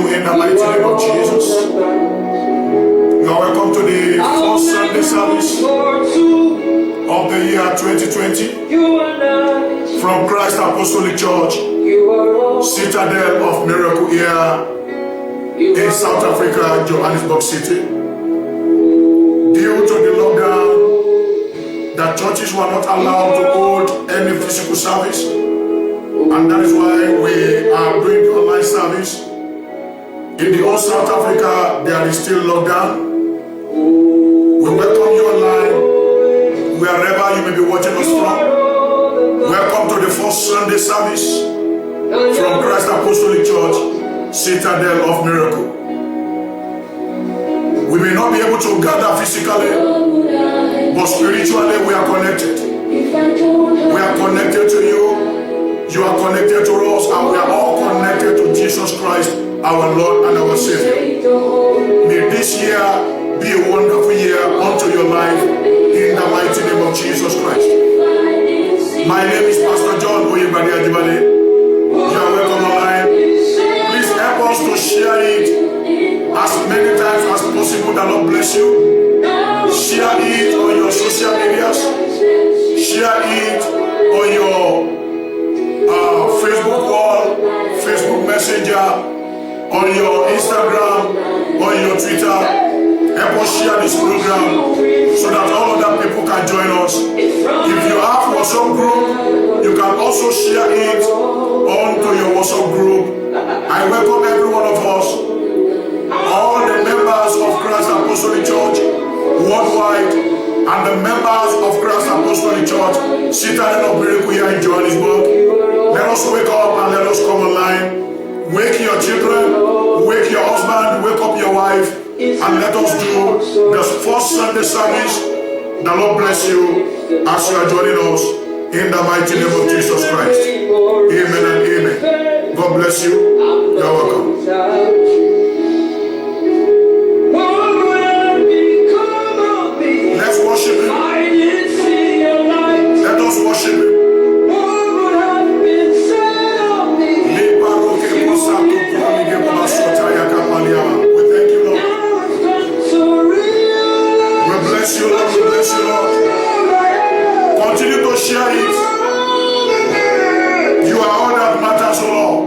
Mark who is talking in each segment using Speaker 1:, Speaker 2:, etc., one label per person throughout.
Speaker 1: you in the mighty name of Jesus. You are welcome to the first Sunday service of the year 2020 from Christ Apostolic Church, Citadel of Miracle here in South Africa, Johannesburg City. Due to the lockdown, the churches were not allowed to hold any physical service, and that is why we are doing the online service. In the whole South Africa, there is still lockdown. We welcome you online, wherever you may be watching us from. Welcome to the first Sunday service from Christ Apostolic Church, Citadel of Miracle. We may not be able to gather physically, but spiritually we are connected. We are connected to you, you are connected to us, and we are all connected to Jesus Christ, our Lord and our Savior. May this year be a wonderful year unto your life in the mighty name of Jesus Christ. My name is Pastor John Oyebade Ajibade. You are welcome online. Please help us to share it as many times as possible. The Lord bless you. Share it on your social medias. Share it on your Facebook wall, Facebook Messenger, on your Instagram, on your Twitter. Help us share this program so that all other people can join us. If you have WhatsApp group, you can also share it onto your WhatsApp group. I welcome every one of us, all the members of Christ Apostolic Church worldwide, and the members of Christ Apostolic Church, Citadel of Miracle here in Johannesburg. Let us wake up and let us come online. Wake your children, wake your husband, wake up your wife, and let us do the first Sunday service. The Lord bless you as you are joining us in the mighty name of Jesus Christ. Amen and amen. God bless you. You're welcome. Let's worship Him. Let us worship Him. We thank you, Lord. We bless you, Lord. We bless you, Lord. Continue to share it. You are all that matters, O Lord.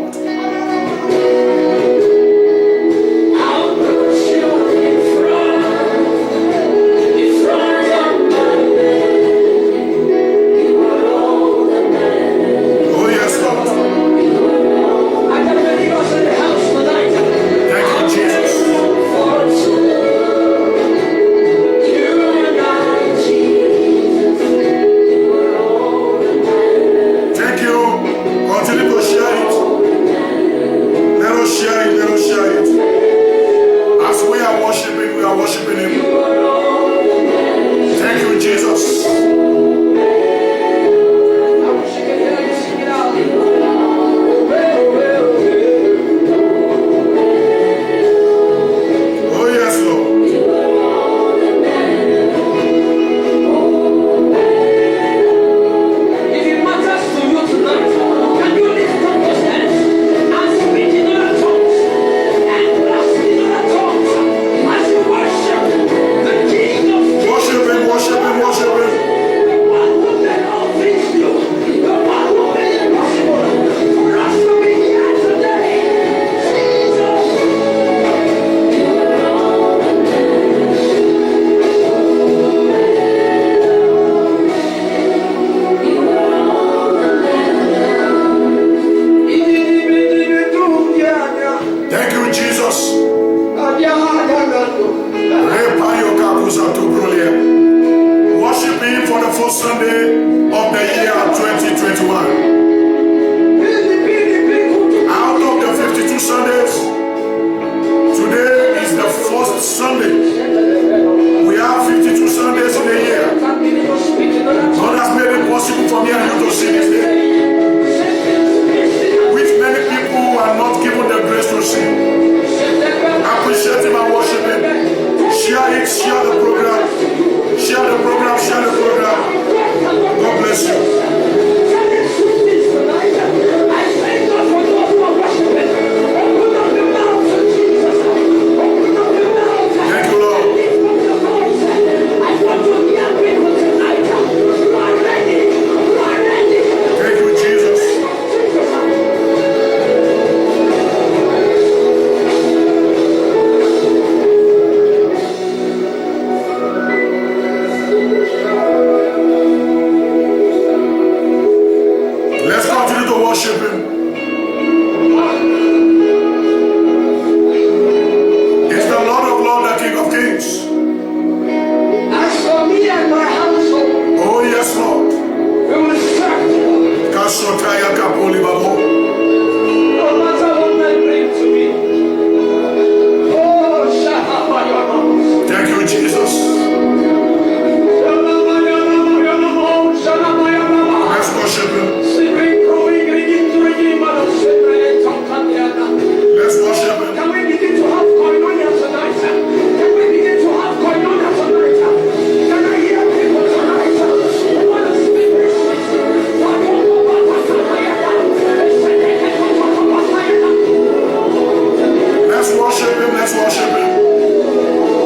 Speaker 1: Let's worship him.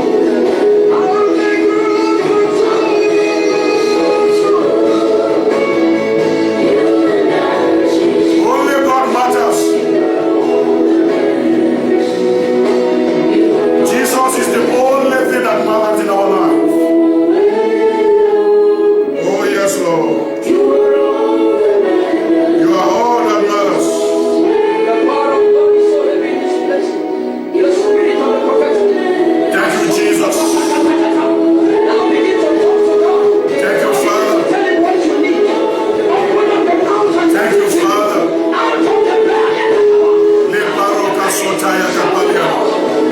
Speaker 1: Only God matters. Jesus is the only thing that matters in our life. Oh yes, Lord. You are all that matters.
Speaker 2: The power of God is so heavy in this place. The spirit of the prophet.
Speaker 1: Thank you, Jesus.
Speaker 2: Now begin to talk to God.
Speaker 1: Thank you, Father.
Speaker 2: Tell him what you need. Open up the mouth and
Speaker 1: Thank you, Father.
Speaker 2: out of the belly.
Speaker 1: Le paroka sotaya kapalia.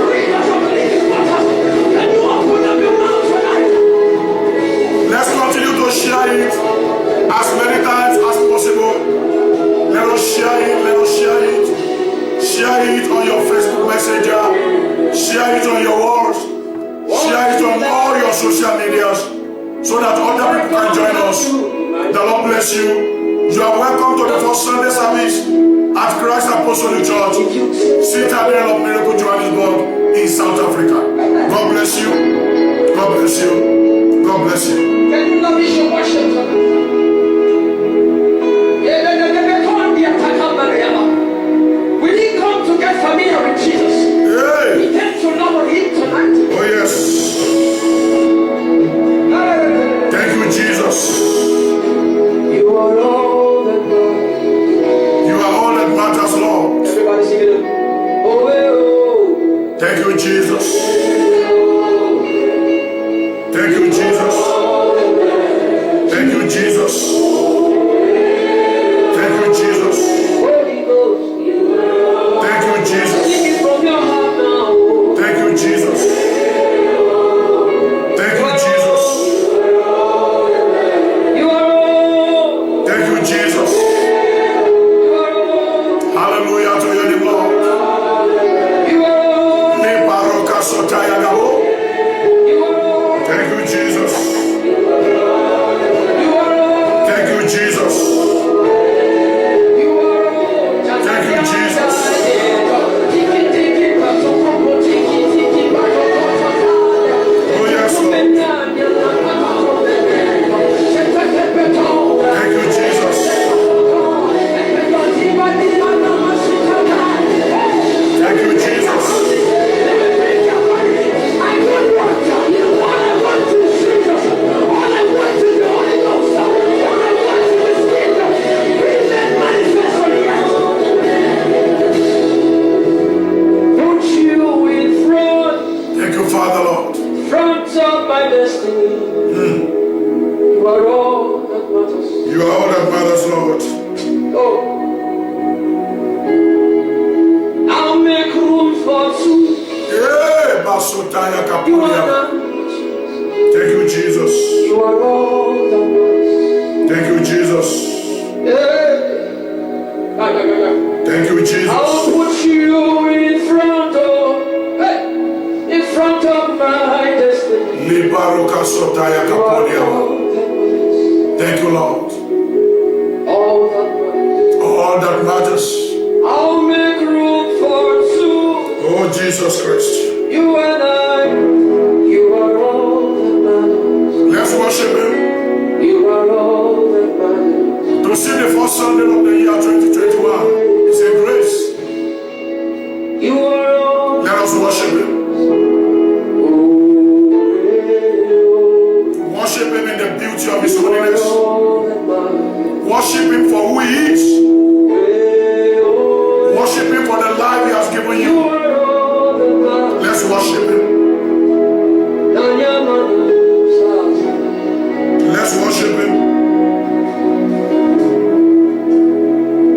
Speaker 2: Rivers of living water. Can you open up your mouth tonight?
Speaker 1: Let's continue to share it as many times as possible. Let us share it. Let us share it. Share it on your Facebook Messenger. Share it on your walls. Share it on all your social medias so that other people can join us. The Lord bless you. You are welcome to the first Sunday service at Christ Apostolic Church, Citadel of Miracle Johannesburg in South Africa. God bless you. God bless you. God bless you.
Speaker 2: Can you lavish your worship tonight? We didn't come to get familiar with Jesus.
Speaker 1: Hey!
Speaker 2: We came to love him tonight.
Speaker 1: Oh yes. Thank you, Jesus.
Speaker 2: You are all that matters.
Speaker 1: You are all that matters, Lord.
Speaker 2: Everybody sing it. Oh, oh.
Speaker 1: Thank you, Jesus. Thank you, Jesus. Thank you, Jesus. Thank you, Jesus.
Speaker 2: Holy Ghost.
Speaker 1: Thank you, Jesus.
Speaker 2: Sing it from your heart now.
Speaker 1: Thank you, Jesus. Thank you, Jesus.
Speaker 2: You are all.
Speaker 1: Thank you, Jesus.
Speaker 2: You are all.
Speaker 1: Hallelujah to your name, Lord.
Speaker 2: You are all.
Speaker 1: Le paroka sotaya gabo.
Speaker 2: You are all.
Speaker 1: Thank you, Jesus.
Speaker 2: You are all.
Speaker 1: Thank you, Jesus.
Speaker 2: You are all.
Speaker 1: Thank you, Jesus. Oh yes, Lord. Thank you, Jesus. Thank you, Jesus.
Speaker 2: Put you in front,
Speaker 1: Thank you, Father, Lord.
Speaker 2: front of my destiny. You are all that matters.
Speaker 1: You are all that matters, Lord.
Speaker 2: Oh. I'll make room for two.
Speaker 1: Yeah, basotaya
Speaker 2: You are
Speaker 1: kapalia.
Speaker 2: not.
Speaker 1: Thank you, Jesus.
Speaker 2: You are all that matters.
Speaker 1: Thank you, Jesus.
Speaker 2: Yeah.
Speaker 1: Thank you, Jesus.
Speaker 2: I'll put you in front of, hey, in front of my destiny.
Speaker 1: Le baroka sotaya
Speaker 2: You are
Speaker 1: kapalia.
Speaker 2: all that matters.
Speaker 1: Thank you, Lord.
Speaker 2: All that matters.
Speaker 1: All that matters.
Speaker 2: I'll make room for two.
Speaker 1: Oh, Jesus Christ.
Speaker 2: You and I. You are all that matters.
Speaker 1: Let's worship him.
Speaker 2: You are all that matters.
Speaker 1: To see the first Sunday of the year 2021 is a grace.
Speaker 2: You are all.
Speaker 1: Let us worship him. Worship him in the beauty of his holiness. Worship him for who he is. Worship him for the life he has given you. Let's worship him. Let's worship him.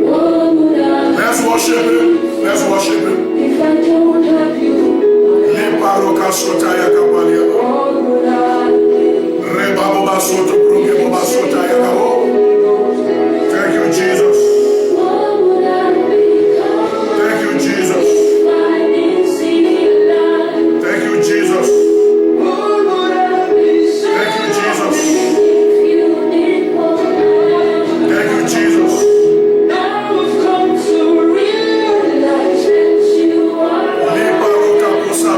Speaker 1: Let's worship him. Let's worship him.
Speaker 2: If I don't have you,
Speaker 1: Le paroka sotaya kapalia.
Speaker 2: all would I be?
Speaker 1: Reba boba soto proge boba sotaya kabo. Thank you, Jesus.
Speaker 2: What would I become
Speaker 1: Thank you, Jesus.
Speaker 2: if I didn't see your light?
Speaker 1: Thank you, Jesus.
Speaker 2: What would I be
Speaker 1: Thank you, Jesus.
Speaker 2: if you didn't come?
Speaker 1: Thank you, Jesus.
Speaker 2: Now I've come to realize that you are.
Speaker 1: Le paroka posa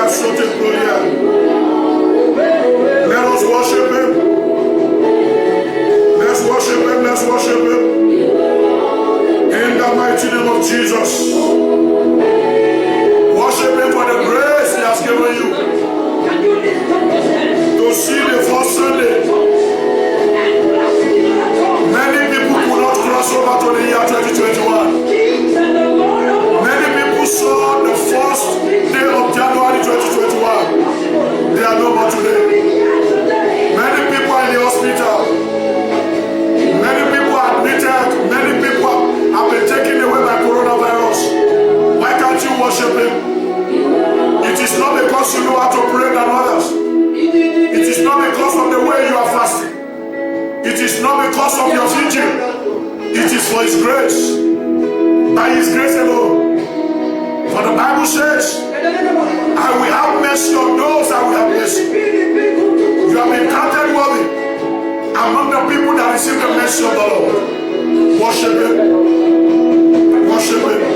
Speaker 1: Let us worship him. Let's worship him. Let's worship him. In the mighty name of Jesus. Worship him for the grace he has given you to see the first Sunday. Many people could not cross over to the year 2021. Many people saw the first day of January 2021. They are no more today. Many people are in the hospital. Many people are admitted. Many people have been taken away by coronavirus. Why can't you worship him? It is not because you know how to pray than others. It is not because of the way you are fasting. It is not because of your teaching. It is for his grace. By his grace alone. For the Bible says, I will have mercy on those I will have mercy. You have been counted worthy among the people that receive the mercy of the Lord. Worship him. Worship him.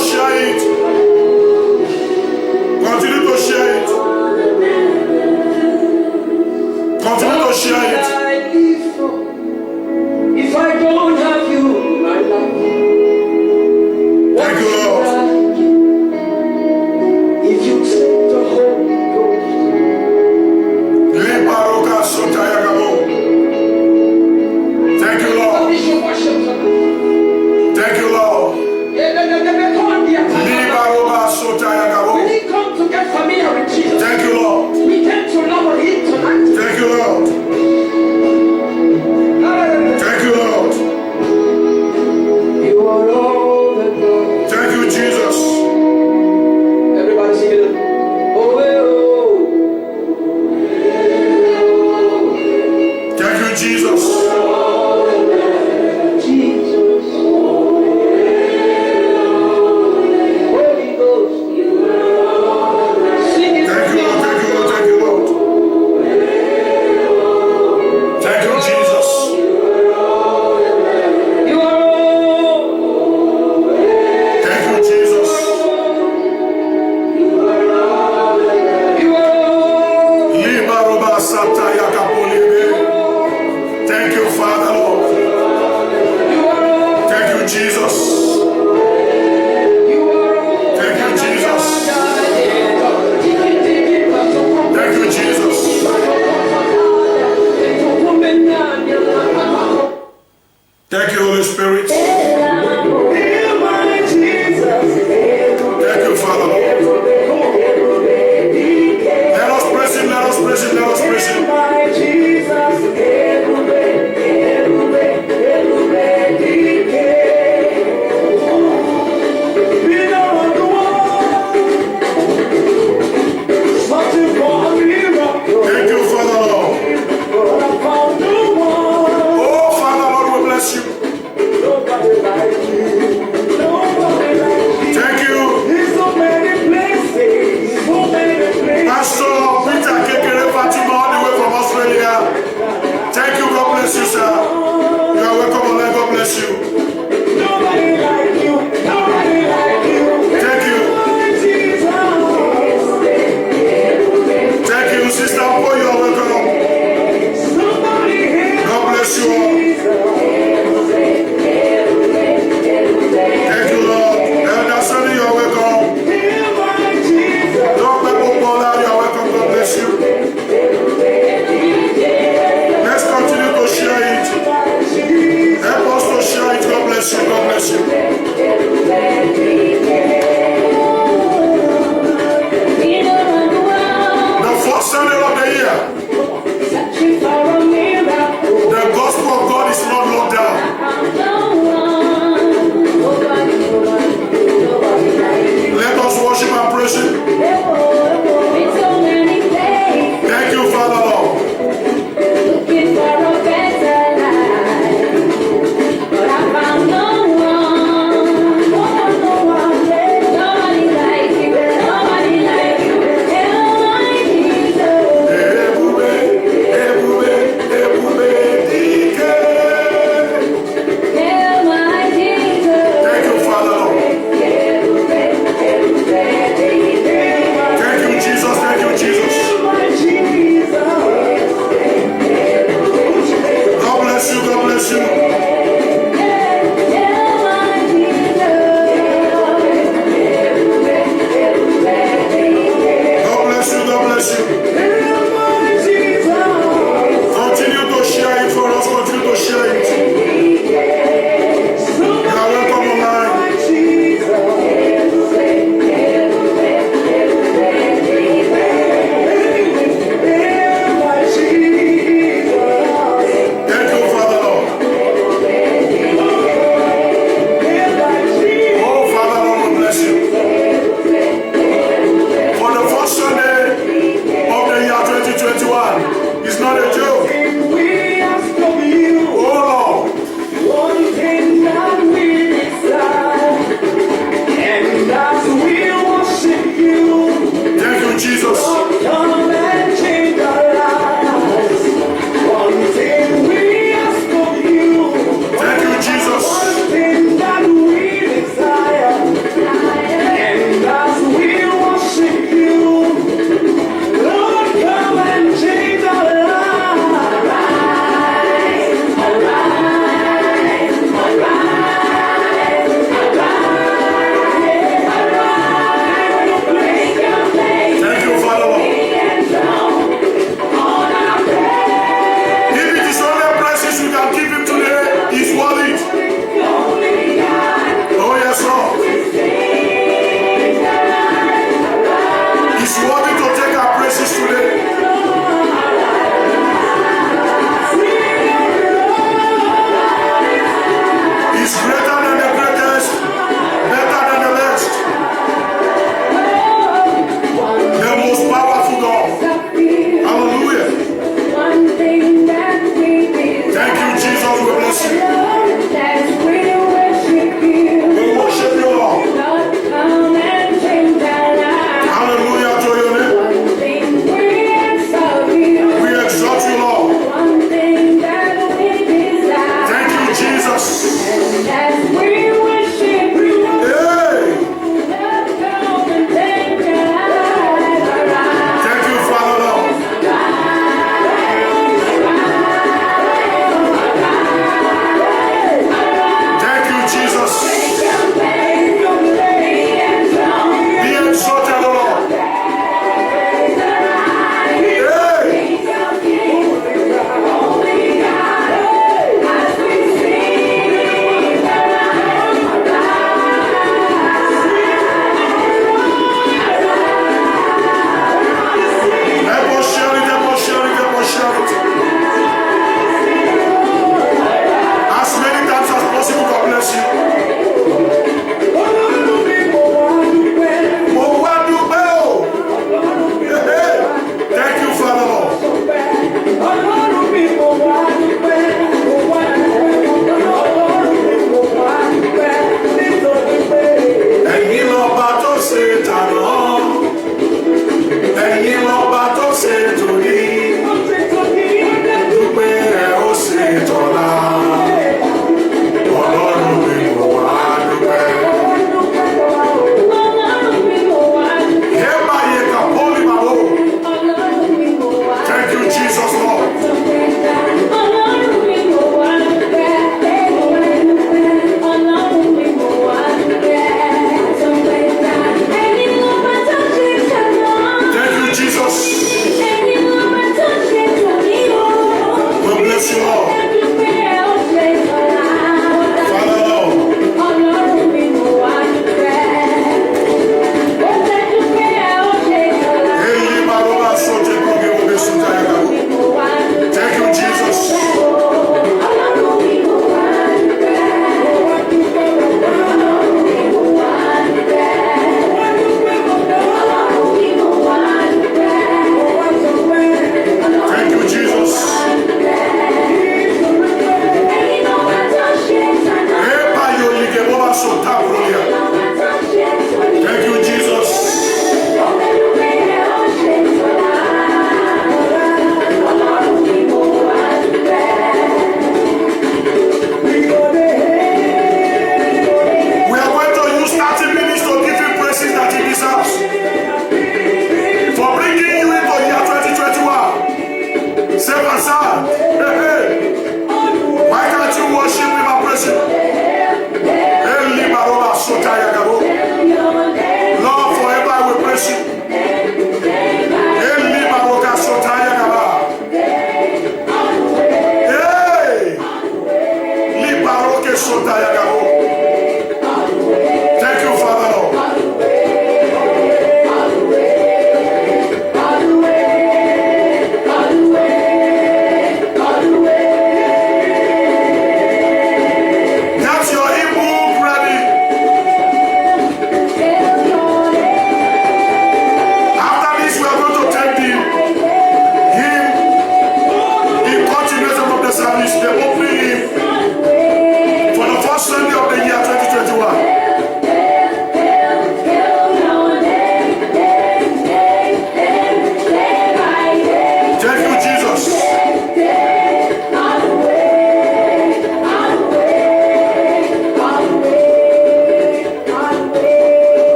Speaker 1: Shine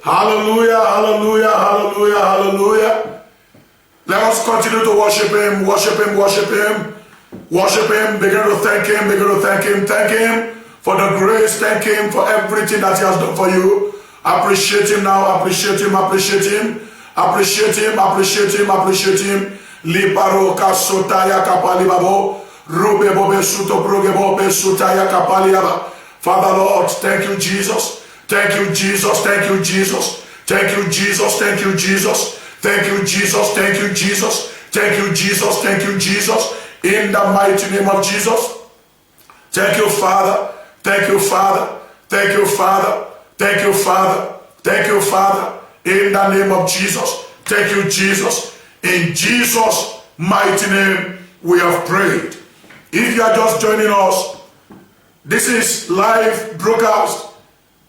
Speaker 1: Hallelujah, hallelujah, hallelujah, hallelujah. Let us continue to worship him, worship him, worship him. Worship him, begin to thank him, begin to thank him for the grace, thank him for everything that he has done for you. Appreciate him now, appreciate him, appreciate him, appreciate him, appreciate him, appreciate him. Libaro kasotaya kapalibabo, rube bobe suto progebobe sutaya kapaliaba. Father Lord, thank you Jesus, thank you Jesus, thank you Jesus, thank you Jesus, thank you Jesus, thank you Jesus, thank you Jesus, thank you Jesus, thank you Jesus. In the mighty name of Jesus. Thank you, Father. Thank you, Father. Thank you, Father. Thank you, Father. Thank you, Father. In the name of Jesus. Thank you, Jesus. In Jesus' mighty name, we have prayed. If you are just joining us, this is live broadcast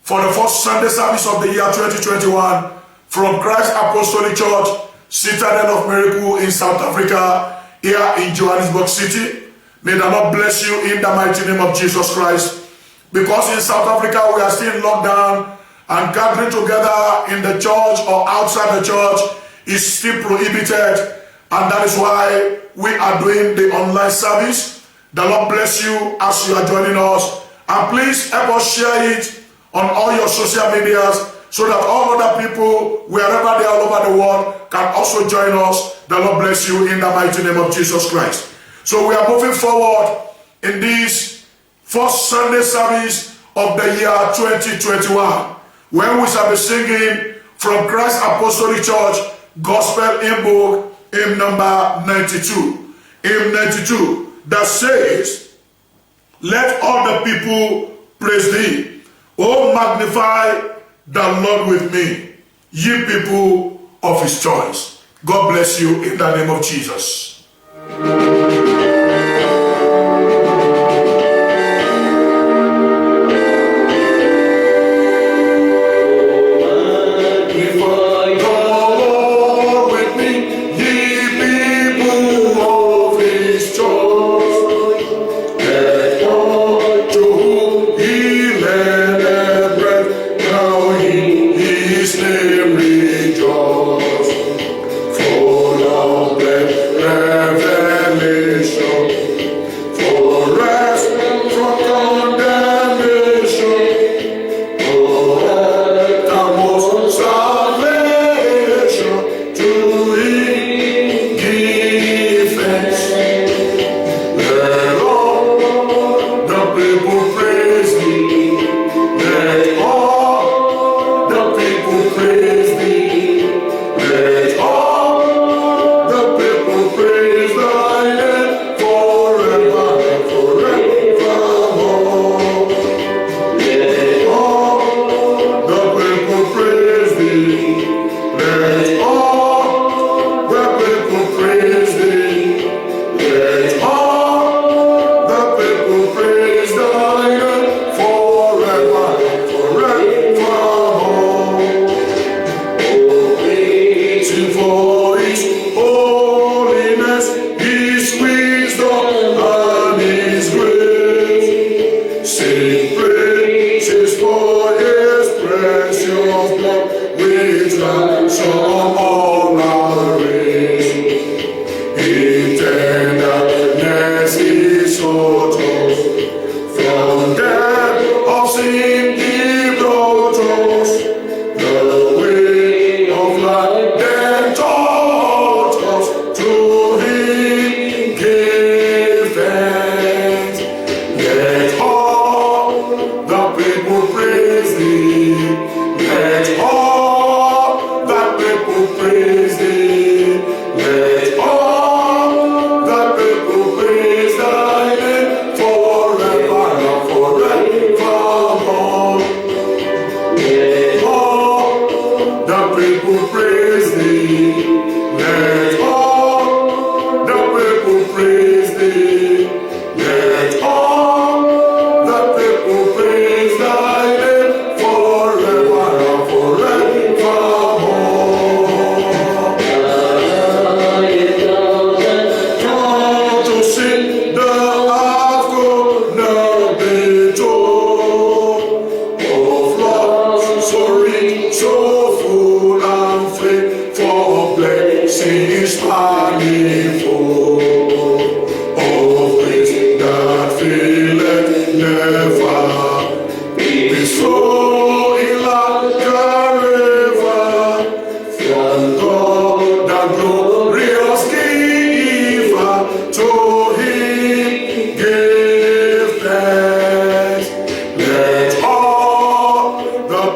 Speaker 1: for the first Sunday service of the year 2021 from Christ Apostolic Church, Citadel of Miracle in South Africa, here in Johannesburg City. May the Lord bless you in the mighty name of Jesus Christ. Because in South Africa we are still in lockdown and gathering together in the church or outside the church is still prohibited, and that is why we are doing the online service. The Lord bless you as you are joining us, and please help us share it on all your social medias so that all other people, wherever they are all over the world, can also join us. The Lord bless you in the mighty name of Jesus Christ. So we are moving forward in this first Sunday service of the year 2021, when we shall be singing from Christ Apostolic Church Gospel Hymn Book, hymn number 92. Hymn 92 that says, "Let all the people praise thee. Oh, magnify the Lord with me, ye people of his choice." God bless you in the name of Jesus. Revelation.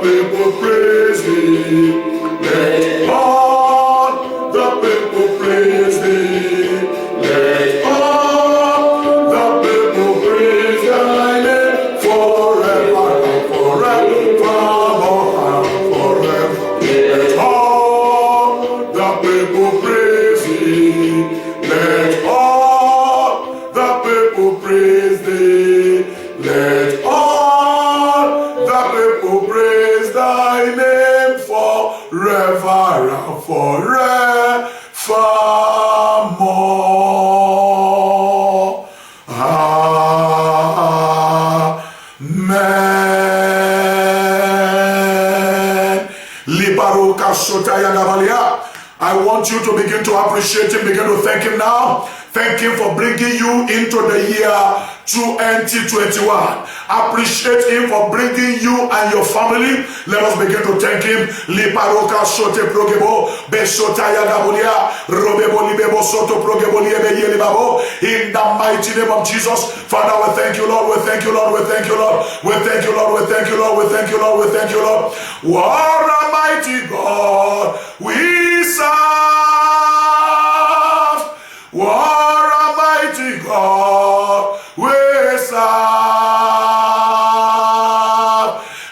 Speaker 1: people praise thee. Let all the people praise thee. Let all the people praise thy name forever and forever and forever. Let all the people praise thee. Let all the people praise thee. Let all the people praise thy name forever and forevermore. Amen. Libaruka Sotaya Gavalia. I want you to begin to appreciate him, begin to thank him now. Thank him for bringing you into the year 2021. Appreciate him for bringing you and your family. Let us begin to thank him. Liparoka sote progebo besota yagabulia robebo libebo soto progebo liebe yelibabo. In the mighty name of Jesus, Father, we thank you, Lord. We thank you, Lord. We thank you, Lord. We thank you, Lord. We thank you, Lord. We thank you, Lord. We thank you, Lord. What a mighty God we serve. What a mighty God we serve.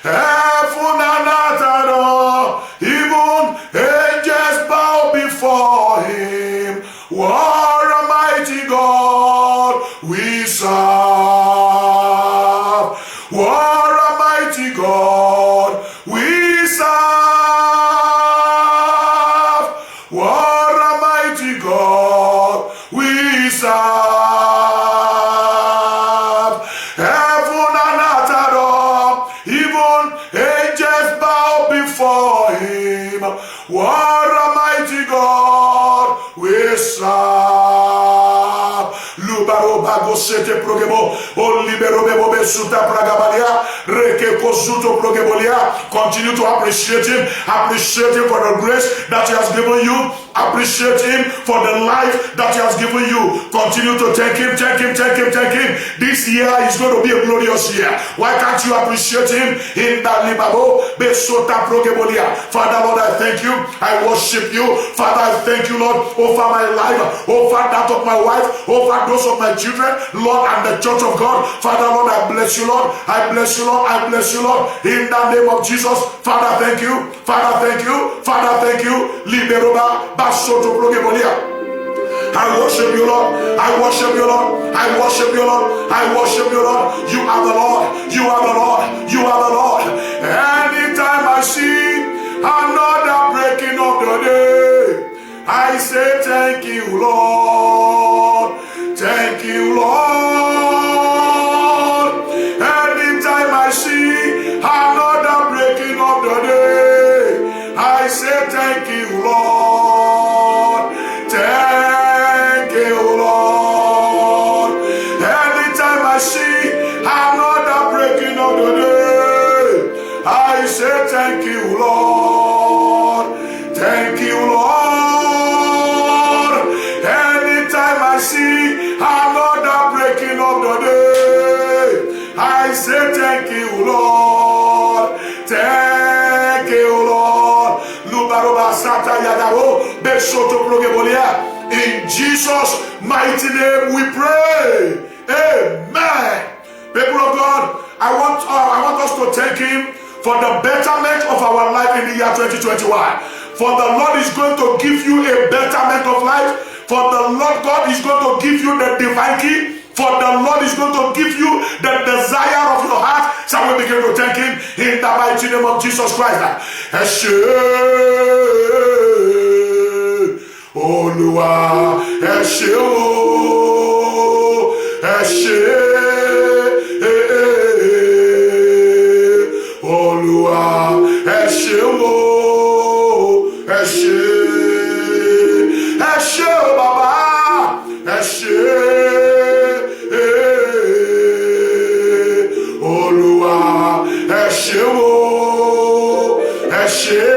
Speaker 1: Heaven and earth adore, even angels bow before him. What a mighty God we serve. What a mighty God we serve. What a mighty God we serve. Heaven and earth adore, even angels bow before him. What a mighty God we serve. Lubaro bago sete progebo, o libero bebo besuta pragabalia, reke kosuto progebolia. Continue to appreciate him. Appreciate him for the grace that he has given you. Appreciate him for the life that he has given you. Continue to thank him, thank him, thank him, thank him. This year is going to be a glorious year. Why can't you appreciate him in that libabo besota progebolia? Father, Lord, I thank you. I worship you. Father, I thank you, Lord, over my life, over that of my wife, over those of my children, Lord, and the church of God. Father, Lord, I bless you, Lord. I bless you, Lord. I bless you, Lord. In the name of Jesus, Father, thank you. Father, thank you. Father, thank you. Liberoba basoto progebolia. I worship you, Lord. I worship you, Lord. I worship you, Lord. I worship you, Lord. You are the Lord. You are the Lord. You are the Lord. Anytime I see another breaking of the day, I say thank you, Lord. Thank you, Lord. Anytime I see another breaking of the day, I say thank you, Lord. Thank you, Lord. Anytime I see another breaking of the day, I say thank you, Lord. Thank you, Lord. Anytime I see another breaking of the day, I say thank you, Lord. Thank you, Lord. Lubaroba Sata Yadabo Beshoto Progebolia. In Jesus' mighty name we pray. Amen. People of God, I want us to thank him for the betterment of our life in the year 2021. For the Lord is going to give you a betterment of life. For the Lord God is going to give you the divine key. For the Lord is going to give you the desire of your heart. Shall we begin to thank him in the mighty name of Jesus Christ? Olúwa ẹ ṣé o, ẹ ṣé. Olúwa ẹ ṣé o, ẹ ṣé. Ẹ ṣé o bàbá, ẹ ṣé. Olúwa ẹ ṣé o, ẹ ṣé.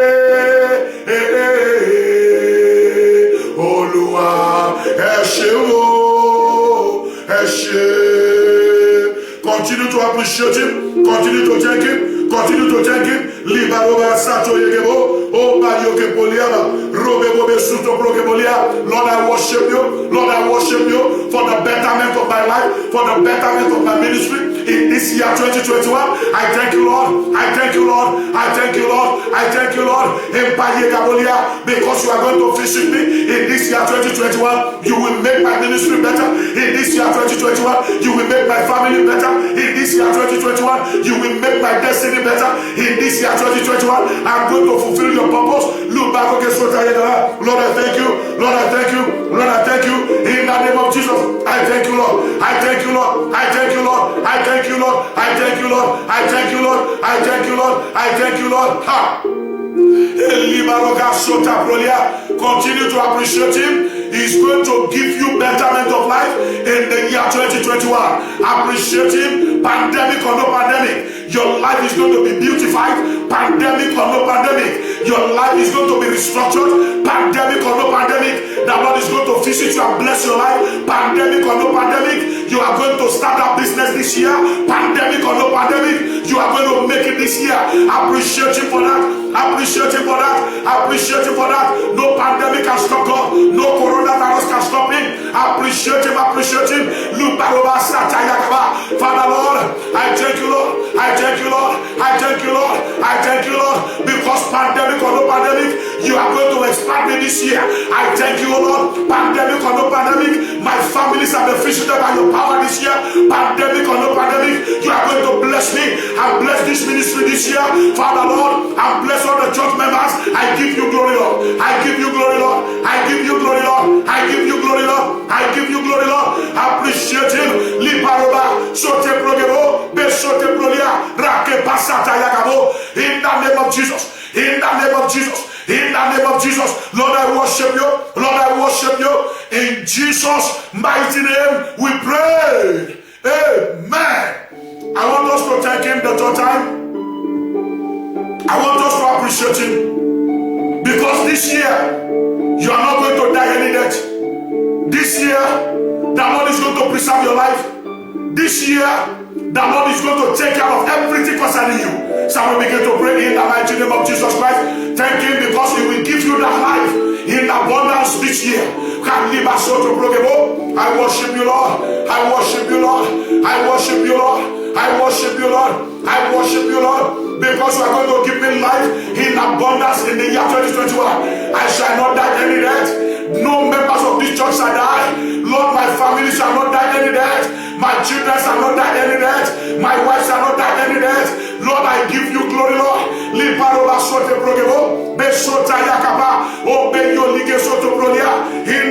Speaker 1: Continue to appreciate him, continue to thank him, continue to thank him. Libaroba Sato Yegebo, O Bayoke Poliaba, Robebobe Suto Progebolia. Lord, I worship you. Lord, I worship you for the betterment of my life, for the betterment of my ministry. In this year 2021, I thank you, Lord. I thank you, Lord. I thank you, Lord. I thank you, Lord. Because you are going to visit me in this year 2021, you will make my ministry better. In this year 2021, you will make my family better. In this year 2021, you will make my destiny better. In this year 2021, I'm going to fulfill your purpose. Look back, okay, so Lord, I thank you. Lord, I thank you. Lord, I thank you. In the name of Jesus, I thank you, Lord. I thank you, Lord. I thank you, Lord. I thank you, Lord. I thank you, Lord. I thank you, Lord. I thank you, Lord. I thank you, Lord. Ha! Continue to appreciate him. He's going to give you betterment of life in the year 2021. Appreciate him. Pandemic or no pandemic, your life is going to be beautified. Pandemic or no pandemic, your life is going to be restructured. Pandemic or no pandemic, the Lord is going to visit you and bless your life. Pandemic or no pandemic, you are going to start a business this year. Pandemic or no pandemic, you are going to make it this year. Appreciate him for that. Appreciate him for that. Appreciate him for that. No pandemic can stop God. No coronavirus can stop him. Appreciate him. Appreciate him. Father Lord, I thank you, Lord. I thank you, Lord. I thank you, Lord. I thank you, Lord. Because pandemic or no pandemic, you are going to expand me this year. I thank you, Lord. Pandemic or no pandemic, my families are visited by your power this year. Pandemic or no pandemic, you are going to bless me and bless this ministry this year. Father Lord, and bless all the church members. I give you glory, Lord. I give you glory, Lord. I give you glory, Lord. I give you glory, Lord. I give you glory, Lord. Appreciate him. Liparoba, sote progebo, besote prolia, rake pasata yagabo. In the name of Jesus. In the name of Jesus. In the name of Jesus. Lord, I worship you. Lord, I worship you. In Jesus' mighty name, we pray. Amen. I want us to thank him the third time. I want us to appreciate him. Because this year, you are not going to die any death. This year, the Lord is going to preserve your life. This year, the Lord is going to take care of everything concerning you. So we begin to pray in the mighty name of Jesus Christ. Thank him because he will give you that life in abundance this year. I worship you, Lord. I worship you, Lord. I worship you, Lord. I worship you, Lord. I worship you, Lord. Because you are going to give me life in abundance in the year 2021. I shall not die any death. No members of this church shall die. Lord, my family shall not die any death. My children shall not die any death. My wife shall not die any death. Lord, I give you glory, Lord. In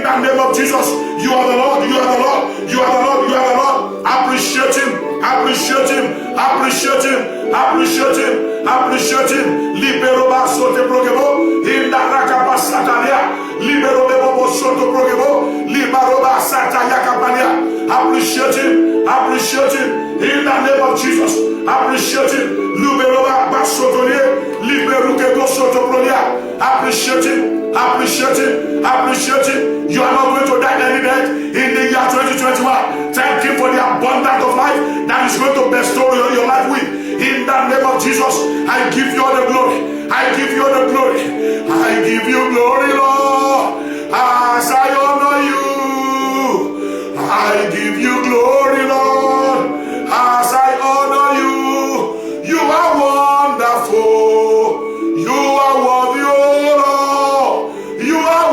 Speaker 1: the name of Jesus, you are the Lord, you are the Lord, you are the Lord, you are the Lord. Appreciate him, appreciate him, appreciate him, appreciate him, appreciate him. Liberoba sote progebo, in the rakaba satalia, liberobo soto progebo, liberoba sataya kapania. Appreciate him, appreciate him, in the name of Jesus. Appreciate him, liberoba basotolie, liberuke go soto prolia. Appreciate him. Appreciate him, appreciate him. You are not going to die any death in the year 2021. Thank him for the abundance of life that is going to bestow your life with. In the name of Jesus, I give you all the glory. I give you all the glory. I give you glory, Lord, as I honor you. I give you glory, Lord, as I honor you. You are wonderful. You are worthy, oh Lord. You are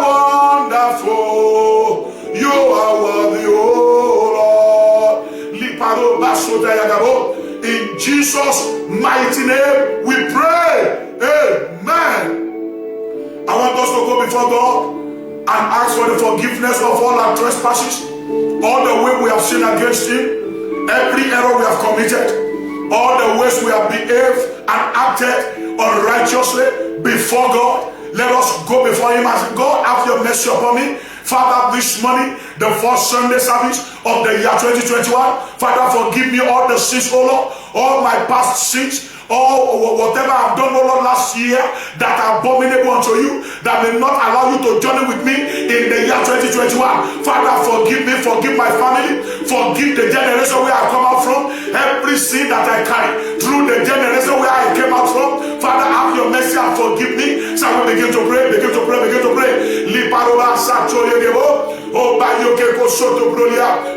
Speaker 1: wonderful. You are worthy, oh Lord. In Jesus' mighty name, we pray. Amen. I want us to go before God and ask for the forgiveness of all our trespasses, all the way we have sinned against him, every error we have committed, all the ways we have behaved and acted unrighteously before God. Let us go before him and say, God, have your mercy upon me. Father, this morning, the first Sunday service of the year 2021, Father, forgive me all the sins, oh Lord, all my past sins, all whatever I've done, oh Lord, last year that are abominable unto you, that may not allow you to journey with me in the year 2021. Father, forgive me, forgive my family, forgive the generation where I come out from, every sin that I carry through the generation where I came out from. Father, have your mercy and forgive me. So we begin to pray, begin to pray, begin to pray.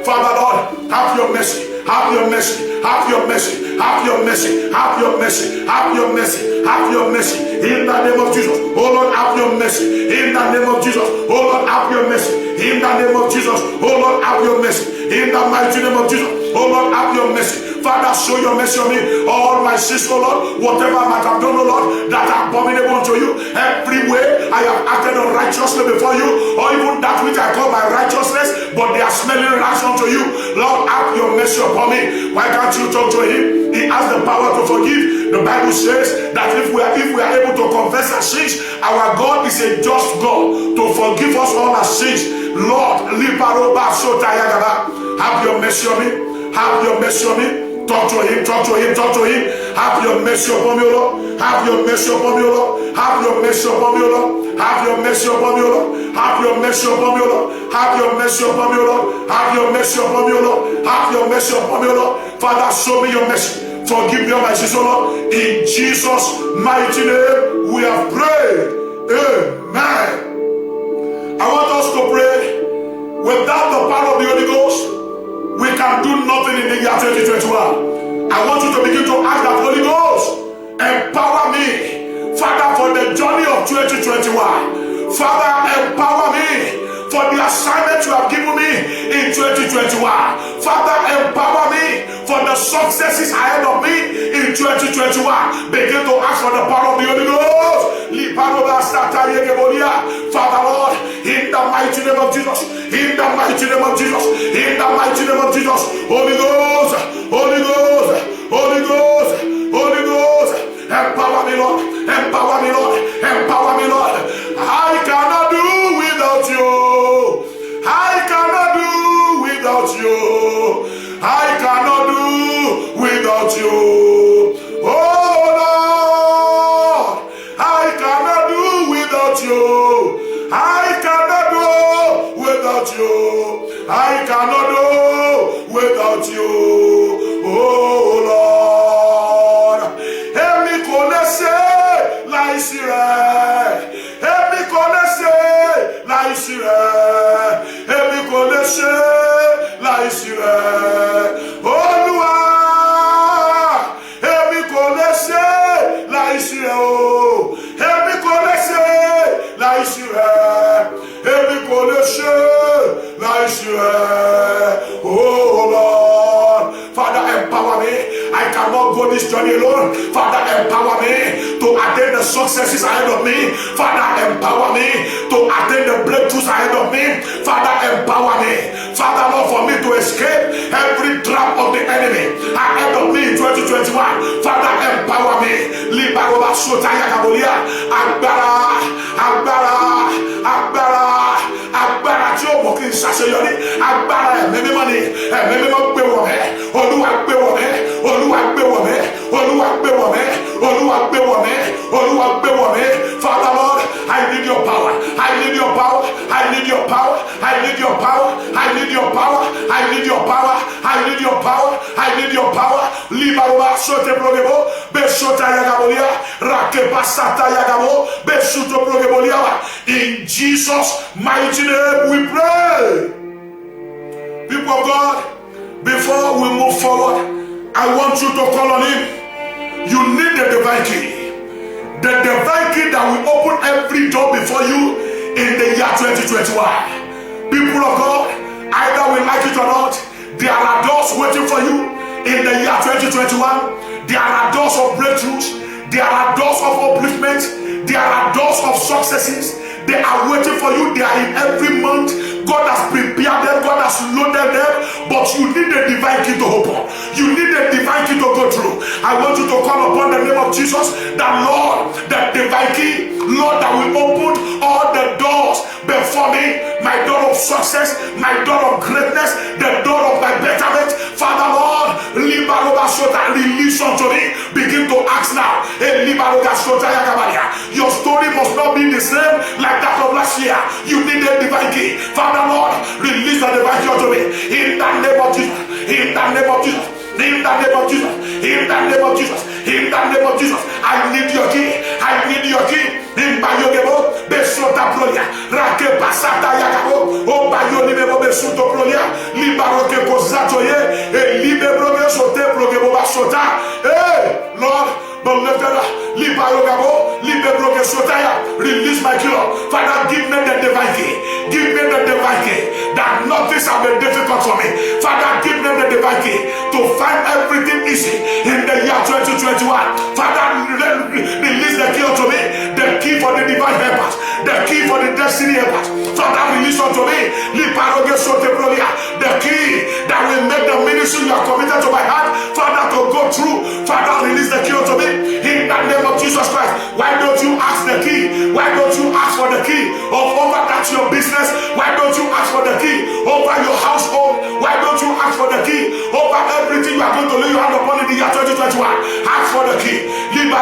Speaker 1: Father Lord, have your mercy. Have your mercy, have your mercy, have your mercy, have your mercy, have your mercy, have your mercy, in the name of Jesus. Oh Lord, have your mercy, in the name of Jesus. Oh Lord, have your mercy, in the name of Jesus. Oh Lord, have your mercy, in the mighty name of Jesus. Oh Lord, have your mercy. Father, show your mercy on me. All my sins, oh Lord, whatever I might have done, oh Lord, that are abominable unto you. Every way I have acted unrighteously before you, or even that which I call my righteousness, but they are smelling rash unto you. Lord, have your mercy upon me. Why can't you talk to him? He has the power to forgive. The Bible says that if we are able to confess our sins, our God is a just God to forgive us all our sins. Lord, have your mercy on me. Have your mercy on me. Talk to him, talk to him, talk to him. Have your mercy upon me, O Lord. Have your mercy upon me, O Lord. Have your mercy upon me, O Lord. Have your mercy upon me, O Lord. Have your mercy upon me, O Lord. Have your mercy upon me, O Lord. Have your mercy upon me, O Lord. Have your mercy upon me, O Lord. Father, show me your mercy. Forgive me all my sins, O Lord. In Jesus' mighty name, we have prayed. Amen. I want us to pray. Without the power of the Holy Ghost, we can do nothing in the year 2021. I want you to begin to ask that Holy Ghost, empower me, Father, for the journey of 2021. Father, empower me for the assignment you have given me in 2021. Father, empower me for the successes ahead of me in 2021. Begin to ask for the power of the Holy Ghost. Father Lord, in the mighty name of Jesus, in the mighty name of Jesus, in the mighty name of Jesus, Holy Ghost, Holy Ghost, Holy Ghost, Holy Ghost, empower me, Lord, empower me, Lord, empower me, Lord. I cannot do without you. I cannot do without you. I cannot do without you. Oh Lord, I cannot do without you. I cannot do without you. I cannot do without you. Oh Lord, Emi konese la isire. Emi konese la isire. Emi konese la isire. Olúwa, Emi konese la isire o. Emi konese la isire. Emi konese la isire. Oh Lord, Father, empower me. I cannot go this journey alone. Father, empower me to attain the successes ahead of me. Father, empower me to attain the breakthroughs ahead of me. Father, empower me. Father, Lord, for me to escape every trap of the enemy ahead of me in 2021. Father, empower me. Libaroba sotaya gabolia. Agbára, agbára, agbára, agbára tí ó mọ̀ kí n ṣàṣeyọrí. Agbára ẹ̀mí mímọ́ ni. Ẹ̀mí mímọ́ gbé wọ̀ mẹ́. Olúwa gbé wọ̀ mẹ́. Olúwa gbé wọ̀ mẹ́. Olúwa gbé wọ̀ mẹ́. Olúwa gbé wọ̀ mẹ́. Olúwa gbé wọ̀ mẹ́. Father Lord, I need your power. I need your power. I need your power. I need your power. I need your power. I need your power. I need your power. I need your power. Libaroba sote progebo. Besota yagabolia. Rakepa sata yagabo. Besuto progebolia. In Jesus' mighty name we pray. People of God, before we move forward, I want you to call on him. You need the divine key. The divine key that will open every door before you in the year 2021. People of God, either we like it or not, there are doors waiting for you in the year 2021. There are doors of breakthroughs. There are doors of upliftment. There are doors of successes. They are waiting for you. They are in every month. God has prepared them. God has loaded them. But you need the divine key to open. You need the divine key to go through. I want you to call upon the name of Jesus. That Lord, that divine key, Lord, that will open all the doors before me. My door of success, my door of greatness, the door of my betterment. Father Lord, release unto me. Begin to ask now. Your story must not be the same like that of last year. You need a divine key. Father Lord, release the divine key unto me. In the name of Jesus. In the name of Jesus. In the name of Jesus. In the name of Jesus. In the name of Jesus. I need your key. I need your key. In Bayogebo, Besota Prolia, Rake Pasata Yakabo, O Bayoni Bebo Besuto Prolia, Libaroke Pozatoye, Libebroge Sote Progebo Basota. Hey, Lord, but let Libarogabo, Libebroge Sotaya, release my killer. Father, give me the divine key. Give me the divine key. That nothing shall be difficult for me. Father, give me the divine key to find everything easy in the year 2021. Father, release the key unto me. The key for the divine helpers, the key for the destiny helpers. Father, release unto me the key that will make the ministry you are committed to my heart, Father, to go through. Father, release the key unto me in the name of Jesus Christ. Why don't you ask the key? Why don't you ask for the key of over that your business? Why don't you ask for the key over your household? Why don't you ask for the key over everything you are going to lay your hand upon in the year 2021? Ask for the key. In the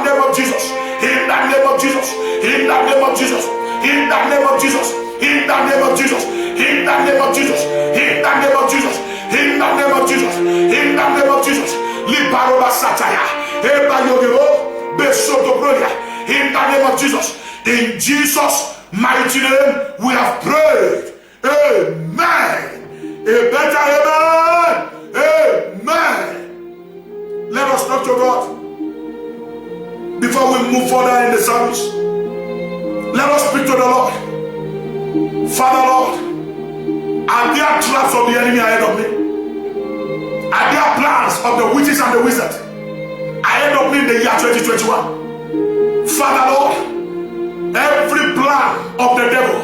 Speaker 1: name of Jesus. In the name of Jesus. In the name of Jesus. In the name of Jesus. In the name of Jesus. In the name of Jesus. In the name of Jesus. In the name of Jesus. In the name of Jesus. Libaroba Sataya. Eba Yogebo. Besoto Brodia. In the name of Jesus. In Jesus' mighty name we have prayed. Amen. A better amen. Amen. Let us talk to God. Before we move further in the service, let us speak to the Lord. Father, Lord, are there traps of the enemy ahead of me? Are there plans of the witches and the wizards ahead of me in the year 2021? Father, Lord, every plan of the devil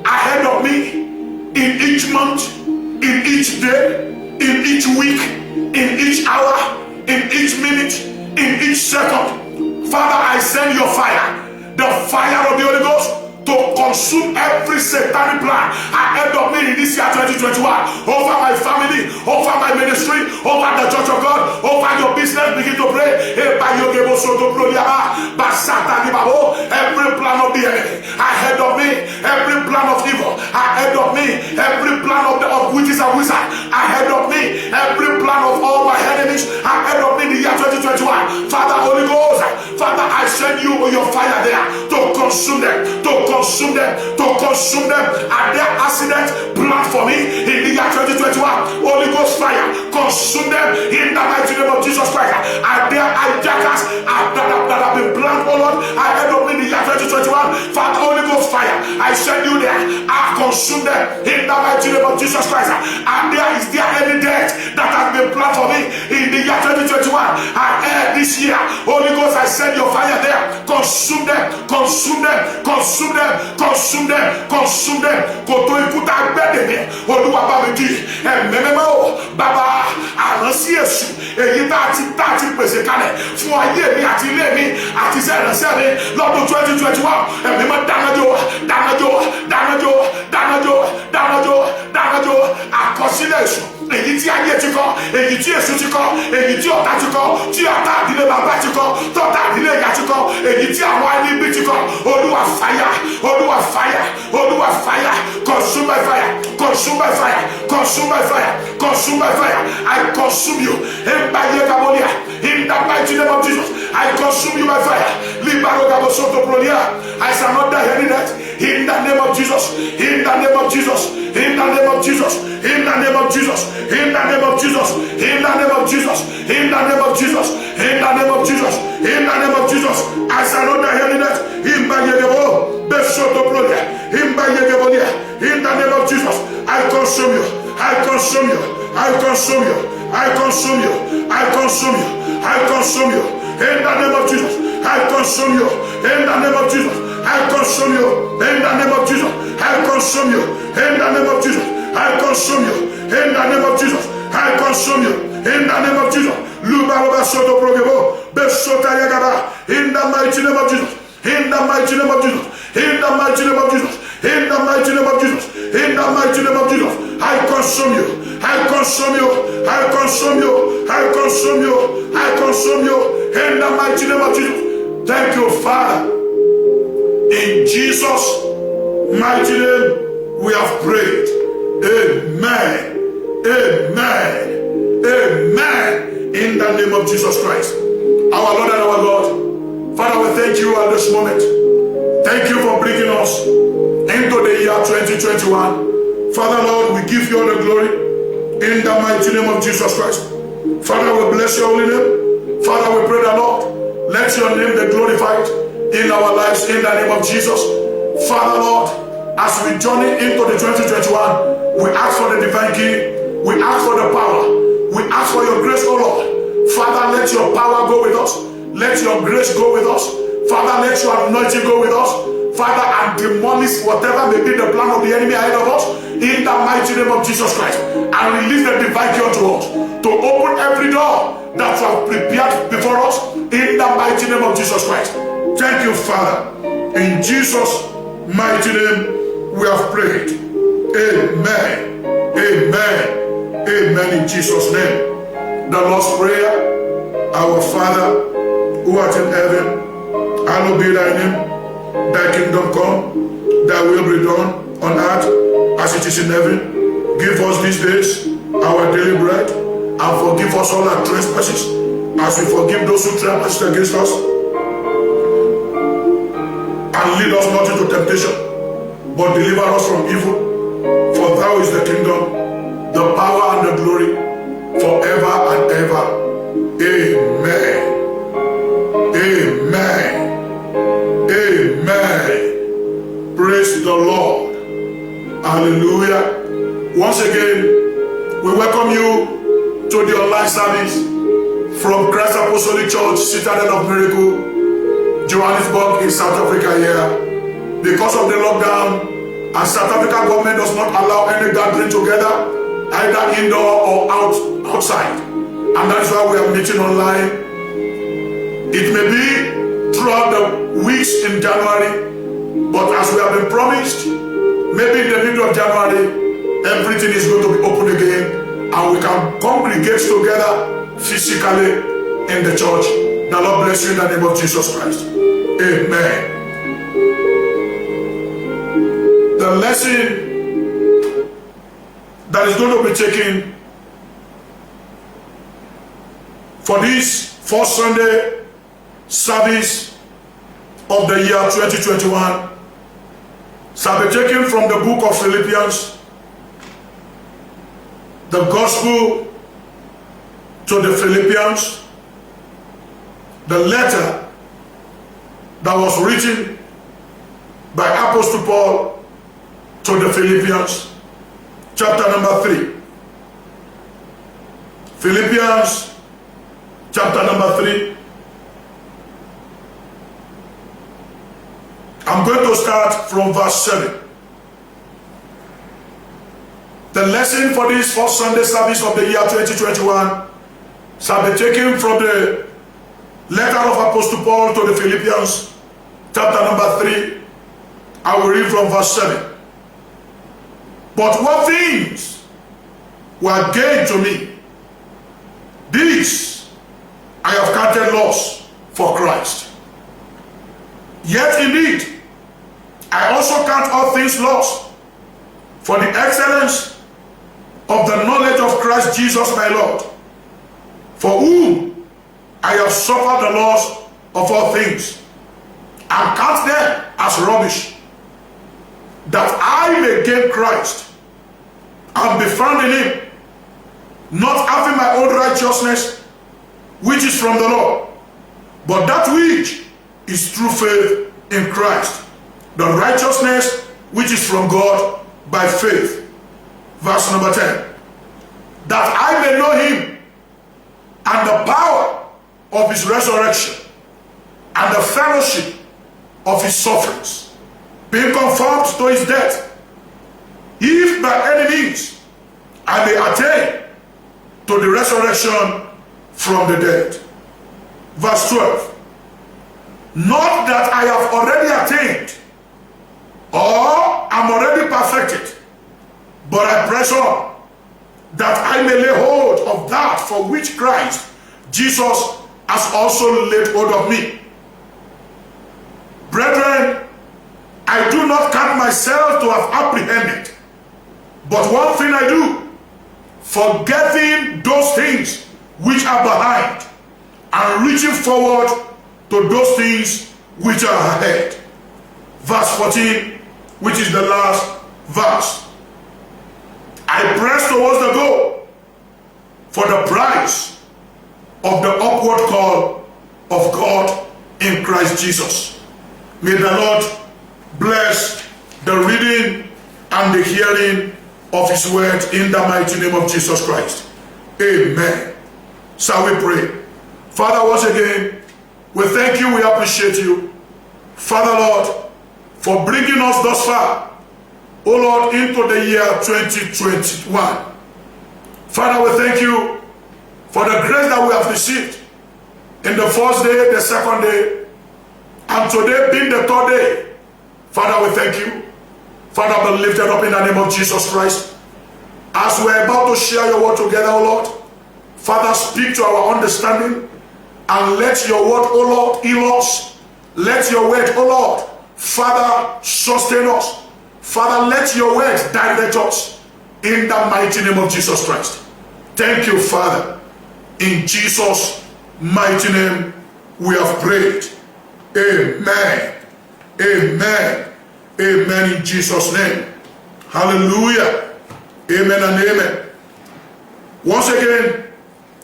Speaker 1: ahead of me in each month, in each day, in each week, in each hour, in each minute, in each second, Father, I send your fire, the fire of the Holy Ghost, to consume every satanic plan ahead of me in this year 2021, over my family, over my ministry, over the church of God, over your business. Begin to pray. Every plan of the enemy ahead of me, every plan of evil ahead of me, every plan of witches and wizards ahead of me, every plan of all my enemies ahead of me in the year 2021. Father, Holy Ghost, Father, I send you your fire there to consume them, to consume them, to consume them. Are there accidents planned for me in the year 2021? Holy Ghost fire, consume them in the mighty name of Jesus Christ. Are there hijackers that have been planned, oh Lord, ahead of me in the year 2021? Father, Holy Ghost fire, I send you there. I consume them in the mighty name of Jesus Christ. Is there any death that has been planned for me in the year 2021? This year, Holy Ghost, I send your fire there. Consume them, consume them, consume them, consume them, consume them. Koto ikuta gbẹdẹmẹ Olúwa bá mi di ẹmẹmẹmẹ o bàbá àránsí èṣù èyí tá a ti pèsè kalẹ̀ fún ayé mi àti ilé mi àti iṣẹ́ ìránṣẹ́ mi lọ́dún 2021 ẹ̀mẹmẹ dánájọ́ dánájọ́ dánájọ́ dánájọ́ dánájọ́ dánájọ́ àkọsílẹ̀ èṣù èyí tí ayé ti kọ, èyí tí èṣù ti kọ, èyí tí ọ̀tá ti kọ, tí ọ̀tá ìdílé bàbá ti kọ, tọ́tá ìdílé ìyá ti kọ, èyí tí àwọn ẹni ti kọ. Olúwa fire, Olúwa fire, Olúwa fire, consume by fire, consume by fire, consume by fire, consume by fire. I consume you in the mighty name of Jesus. I consume you by fire. I shall not die any death. In the name of Jesus, in the name of Jesus, in the name of Jesus, in the name of Jesus, in the name of Jesus, in the name of Jesus, in the name of Jesus, in the name of Jesus, in the name of Jesus, I shall not die any death. In the name of Jesus, I consume you, I consume you, I consume you, I consume you, I consume you, I consume you. In the name of Jesus, I consume you. In the name of Jesus, I consume you. In the name of Jesus, I consume you. In the name of Jesus, I consume you. In the name of Jesus, I consume you. In the name of Jesus, Lubaroba Soto Progebo, Besota Yagaba. In the mighty name of Jesus. In the mighty name of Jesus. In the mighty name of Jesus. In the mighty name of Jesus. In the mighty name of Jesus, I consume you. I consume you. I consume you. I consume you. I consume you. In the mighty name of Jesus. Thank you, Father. In Jesus' mighty name, we have prayed. Amen. Amen. Amen. In the name of Jesus Christ. Our Lord and our God. Father, we thank you at this moment. Thank you for bringing us into the year 2021. Father, Lord, we give you all the glory in the mighty name of Jesus Christ. Father, we bless your holy name. Father, we pray the Lord, let your name be glorified in our lives in the name of Jesus. Father, Lord, as we journey into the 2021, we ask for the divine key. We ask for the power. We ask for your grace, oh Lord. Father, let your power go with us. Let your grace go with us. Father, let your anointing go with us. Father, and demolish whatever may be the plan of the enemy ahead of us in the mighty name of Jesus Christ. And release the divine key unto us to open every door that you have prepared before us in the mighty name of Jesus Christ. Thank you, Father. In Jesus' mighty name we have prayed. Amen. Amen. Amen in Jesus' name. The Lord's Prayer. Our Father, who art in heaven, hallowed be thy name. Thy kingdom come, thy will be done on earth as it is in heaven. Give us these days our daily bread, and forgive us all our trespasses, as we forgive those who trespass against us. And lead us not into temptation, but deliver us from evil. For thou is the kingdom, the power and the glory, forever and ever. Amen. Amen. Amen. Praise the Lord. Hallelujah. Once again, we welcome you to the online service from Christ Apostolic Church, Citadel of Miracle, Johannesburg in South Africa here. Because of the lockdown, and South Africa government does not allow any gathering together, either indoor or outside. And that is why we are meeting online. It may be throughout the weeks in January, but as we have been promised, maybe in the middle of January, everything is going to be open again, and we can congregate together physically in the church. The Lord bless you in the name of Jesus Christ. Amen. The lesson that is going to be taken for this first Sunday service of the year 2021 shall be taken from the book of Philippians, the gospel to the Philippians, the letter that was written by Apostle Paul to the Philippians, chapter number 3. Philippians chapter number 3. I'm going to start from verse 7. The lesson for this first Sunday service of the year 2021 shall be taken from the letter of Apostle Paul to the Philippians, chapter number 3. I will read from verse 7. But what things were gained to me, these I have counted loss for Christ. Yet indeed, I also count all things lost for the excellence of the knowledge of Christ Jesus my Lord, for whom I have suffered the loss of all things, and count them as rubbish, that I may gain Christ and be found in him, not having my own righteousness, which is from the law, but that which is through faith in Christ, the righteousness which is from God by faith. Verse number 10. That I may know him and the power of his resurrection and the fellowship of his sufferings, being conformed to his death, if by any means I may attain to the resurrection from the dead. Verse 12. Not that I have already attained or am already perfected, but I press on, that I may lay hold of that for which Christ Jesus has also laid hold of me. Brethren, I do not count myself to have apprehended, but one thing I do, forgetting those things which are behind and reaching forward to those things which are ahead. Verse 14, which is the last verse. I press towards the goal for the prize of the upward call of God in Christ Jesus. May the Lord bless the reading and the hearing of his word in the mighty name of Jesus Christ. Amen. Shall we pray? Father, once again, we thank you, we appreciate you, Father Lord, for bringing us thus far, O Lord, into the year 2021. Father, we thank you for the grace that we have received in the first day, the second day, and today being the third day. Father, we thank you. Father, be lifted up in the name of Jesus Christ. As we're about to share your word together, O Lord, Father, speak to our understanding and let your word, O Lord, heal us. Let your word, O Lord, Father, sustain us. Father, let your word direct us in the mighty name of Jesus Christ. Thank you, Father. In Jesus' mighty name we have prayed. Amen. Amen. Amen in Jesus' name. Hallelujah. Amen and amen. Once again,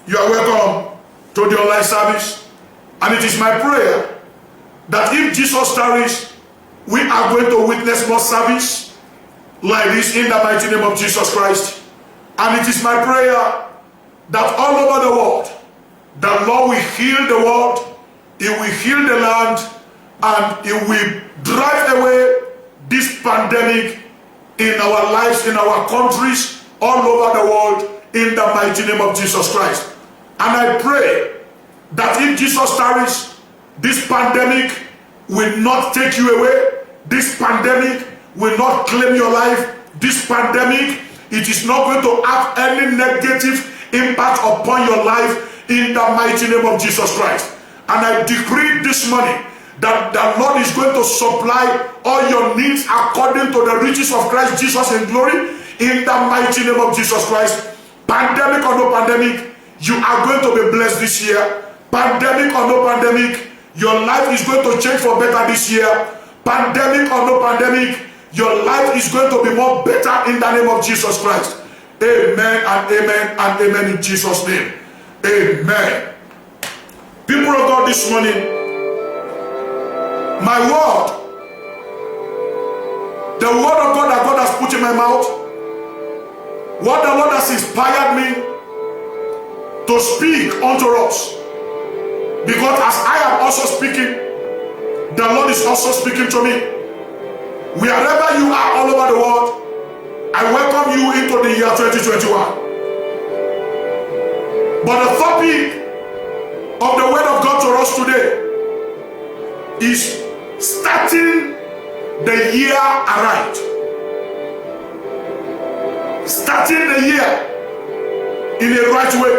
Speaker 1: you are welcome to the online service. And it is my prayer that if Jesus tarries, we are going to witness more service like this in the mighty name of Jesus Christ. And it is my prayer that all over the world, the Lord will heal the world, He will heal the land, and He will drive away this pandemic in our lives, in our countries, all over the world, in the mighty name of Jesus Christ. And I pray that if Jesus tarries, this pandemic will not take you away. This pandemic will not claim your life. This pandemic, it is not going to have any negative impact upon your life in the mighty name of Jesus Christ. And I decree this morning that the Lord is going to supply all your needs according to the riches of Christ Jesus in glory in the mighty name of Jesus Christ. Pandemic or no pandemic, you are going to be blessed this year. Pandemic or no pandemic, your life is going to change for better this year. Pandemic or no pandemic, your life is going to be more better in the name of Jesus Christ. Amen and amen and amen in Jesus' name. Amen. People of God, this morning, my word, the word of God that God has put in my mouth, what the Lord has inspired me to speak unto us. Because as I am also speaking, the Lord is also speaking to me. Wherever you are all over the world, I welcome you into the year 2021. But the topic of the word of God to us today is starting the year aright. Starting the year in a right way.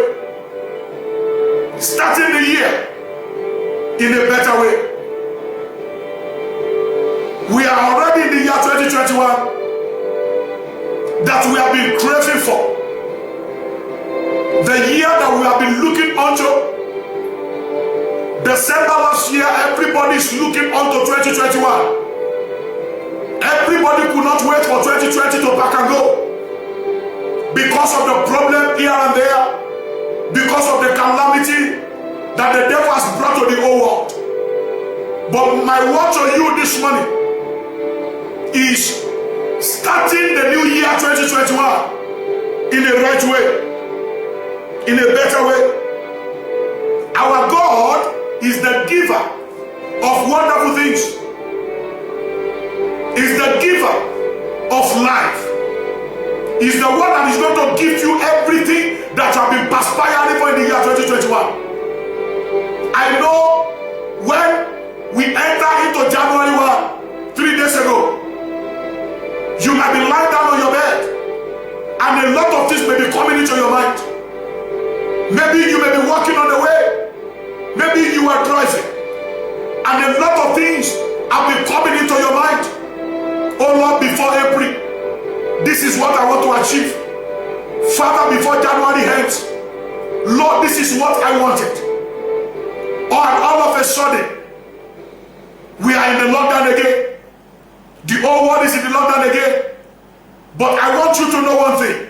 Speaker 1: Starting the year in a better way. We are already in the year 2021 that we have been craving for. The year that we have been looking unto. December last year, everybody is looking unto 2021. Everybody could not wait for 2020 to pack and go. Because of the problem here and there. Because of the calamity that the devil has brought to the whole world. But my word to you this morning is starting the new year 2021 in a right way, in a better way. Our God is the giver of wonderful things, is the giver of life, is the one that is going to give you everything that have been perspiring for in the year 2021. I know when we enter into January 1, 3 days ago, you might be lying down on your bed and a lot of things may be coming into your mind. Maybe you may be walking on the way. Maybe you are driving and a lot of things have been coming into your mind. Oh Lord, before April, this is what I want to achieve. Father, before January ends, Lord, this is what I wanted. All of a sudden, we are in the lockdown again. The whole world is in the lockdown again. But I want you to know one thing.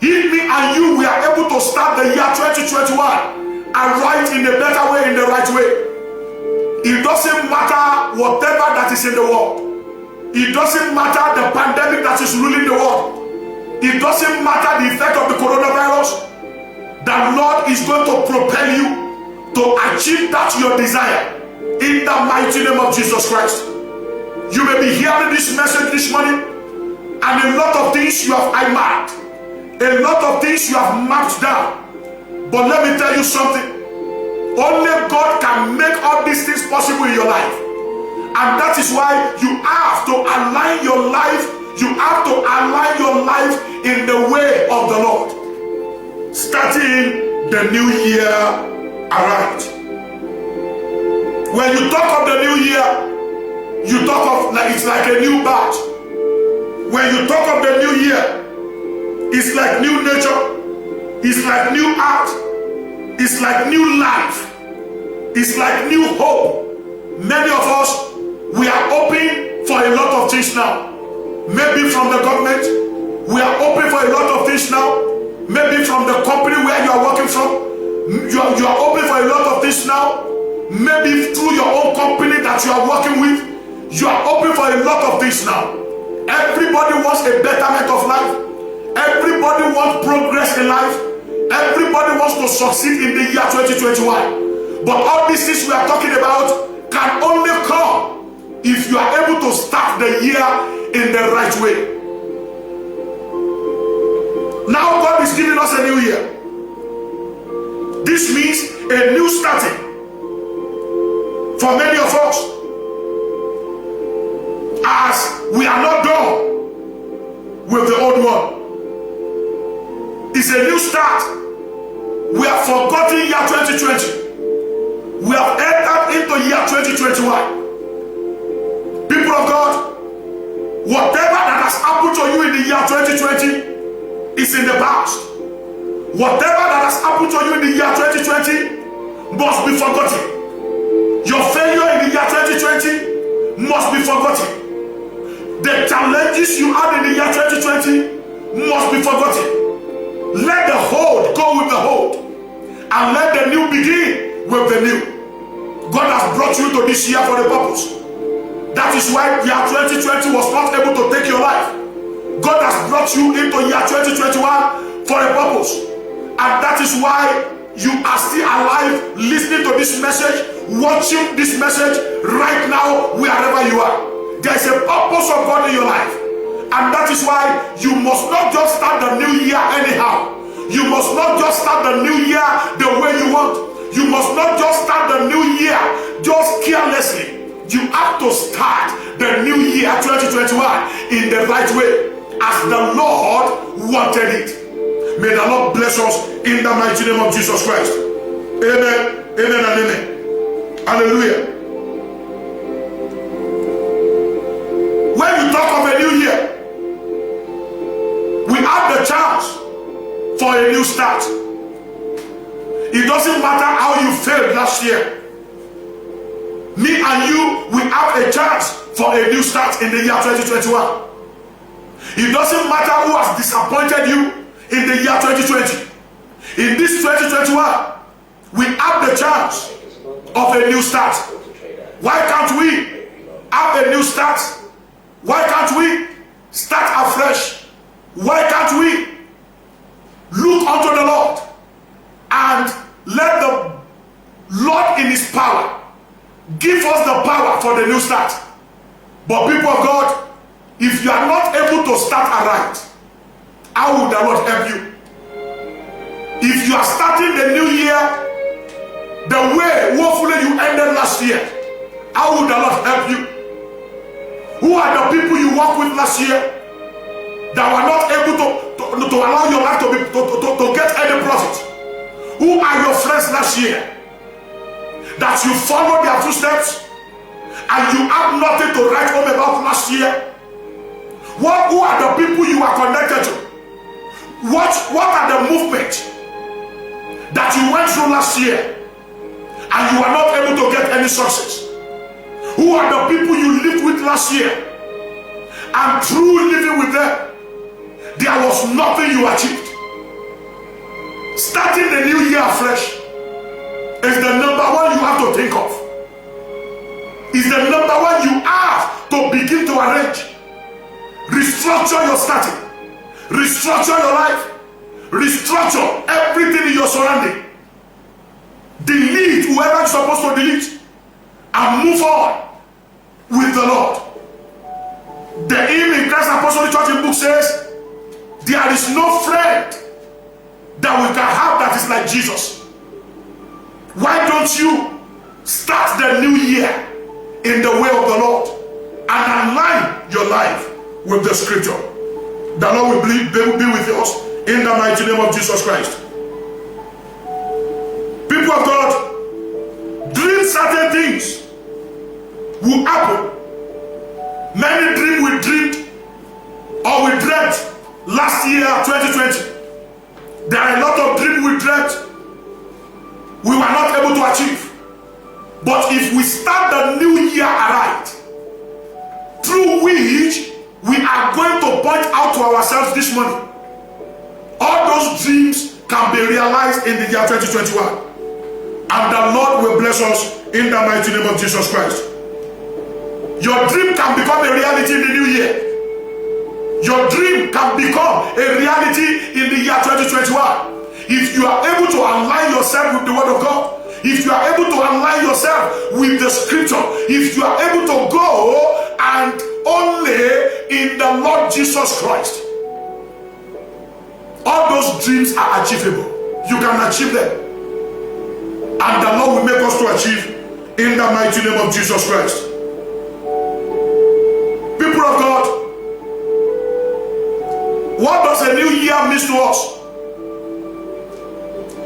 Speaker 1: If me and you, we are able to start the year 2021 and right in a better way, in the right way. It doesn't matter whatever that is in the world. It doesn't matter the pandemic that is ruling the world. It doesn't matter the effect of the coronavirus. The Lord is going to propel you to achieve that your desire in the mighty name of Jesus Christ. You may be hearing this message this morning, and a lot of things you have eyemarked, a lot of things you have mapped down. But let me tell you something. Only God can make all these things possible in your life. And that is why you have to align your life. You have to align your life in the way of the Lord. Starting the new year arrived. When you talk of the new year, you talk of like it's like a new birth. When you talk of the new year, it's like new nature, it's like new art, it's like new life, it's like new hope. Many of us, we are open for a lot of things now. Maybe from the government, we are open for a lot of things now. Maybe from the company where you are working from, you are open for a lot of things now. Maybe through your own company that you are working with, you are open for a lot of things now. Everybody wants a betterment of life. Everybody wants progress in life. Everybody wants to succeed in the year 2021. But all these things we are talking about can only come if you are able to start the year in the right way. Now God is giving us a new year. This means a new starting for many of us, as we are not done with the old one. It's a new start. We have forgotten year 2020. We have entered into year 2021. People of God, whatever that has happened to you in the year 2020 is in the past. Whatever that has happened to you in the year 2020 must be forgotten. Your failure in the year 2020 must be forgotten. The challenges you had in the year 2020 must be forgotten. Let the old go with the old, and let the new begin with the new. God has brought you to this year for a purpose. That is why year 2020 was not able to take your life. God has brought you into year 2021 for a purpose. And that is why you are still alive, listening to this message, watching this message right now, wherever you are. There is a purpose of God in your life. And that is why you must not just start the new year anyhow. You must not just start the new year the way you want. You must not just start the new year just carelessly. You have to start the new year 2021 in the right way, as the Lord wanted it. May the Lord bless us in the mighty name of Jesus Christ. Amen, amen, and amen. Hallelujah. When you talk of a new year, we have the chance for a new start. It doesn't matter how you failed last year. Me and you, we have a chance for a new start in the year 2021. It doesn't matter who has disappointed you in the year 2020. In this 2021, we have the chance of a new start. Why can't we have a new start? Why can't we start afresh? Why can't we look unto the Lord and let the Lord in his power give us the power for the new start? But people of God, if you are not able to start aright, how would the Lord help you? If you are starting the new year the way woefully you ended last year, how would the Lord help you? Who are the people you worked with last year that were not able to allow your life to get any profit? Who are your friends last year that you follow their footsteps and you have nothing to write home about last year? Who are the people you are connected to? What are the movements that you went through last year and you are not able to get any success? Who are the people you lived with last year and through living with them, there was nothing you achieved? Starting the new year afresh is the number one you have to think of. Is the number one you have to begin to arrange. Restructure your starting. Restructure your life. Restructure everything in your surrounding. Delete whoever is supposed to delete and move on with the Lord. The hymn in Christ Apostolic Church in book says, there is no friend that we can have that is like Jesus. Why don't you start the new year in the way of the Lord and align your life with the scripture? The Lord will be with us in the mighty name of Jesus Christ. People of God, dream certain things will happen. Many dreams we dreamed or we dreamt last year 2020. There are a lot of dreams we dreamt we were not able to achieve. But if we start the new year aright, through which we are going to point out to ourselves this morning, all those dreams can be realized in the year 2021. And the Lord will bless us in the mighty name of Jesus Christ. Your dream can become a reality in the new year. Your dream can become a reality in the year 2021. If you are able to align yourself with the word of God, if you are able to align yourself with the scripture, if you are able to go and only in the Lord Jesus Christ, all those dreams are achievable. You can achieve them. And the Lord will make us to achieve in the mighty name of Jesus Christ. People of God, what does a new year mean to us?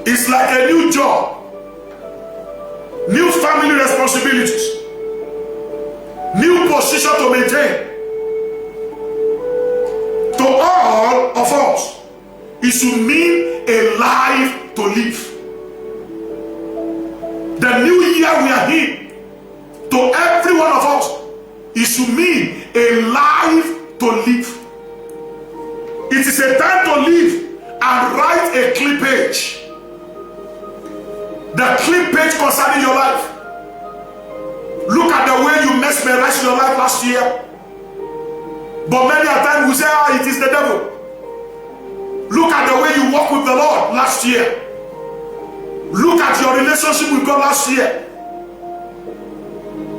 Speaker 1: It's like a new job, new family responsibilities, new position to maintain. To all of us, it should mean a life to live. The new year we are in, to every one of us, it should mean a life to live. It is a time to live and write a clippage. The clippage concerning your life. Look at the way you mesmerized your life last year. But many a time we say, it is the devil. Look at the way you walked with the Lord last year. Look at your relationship with God last year.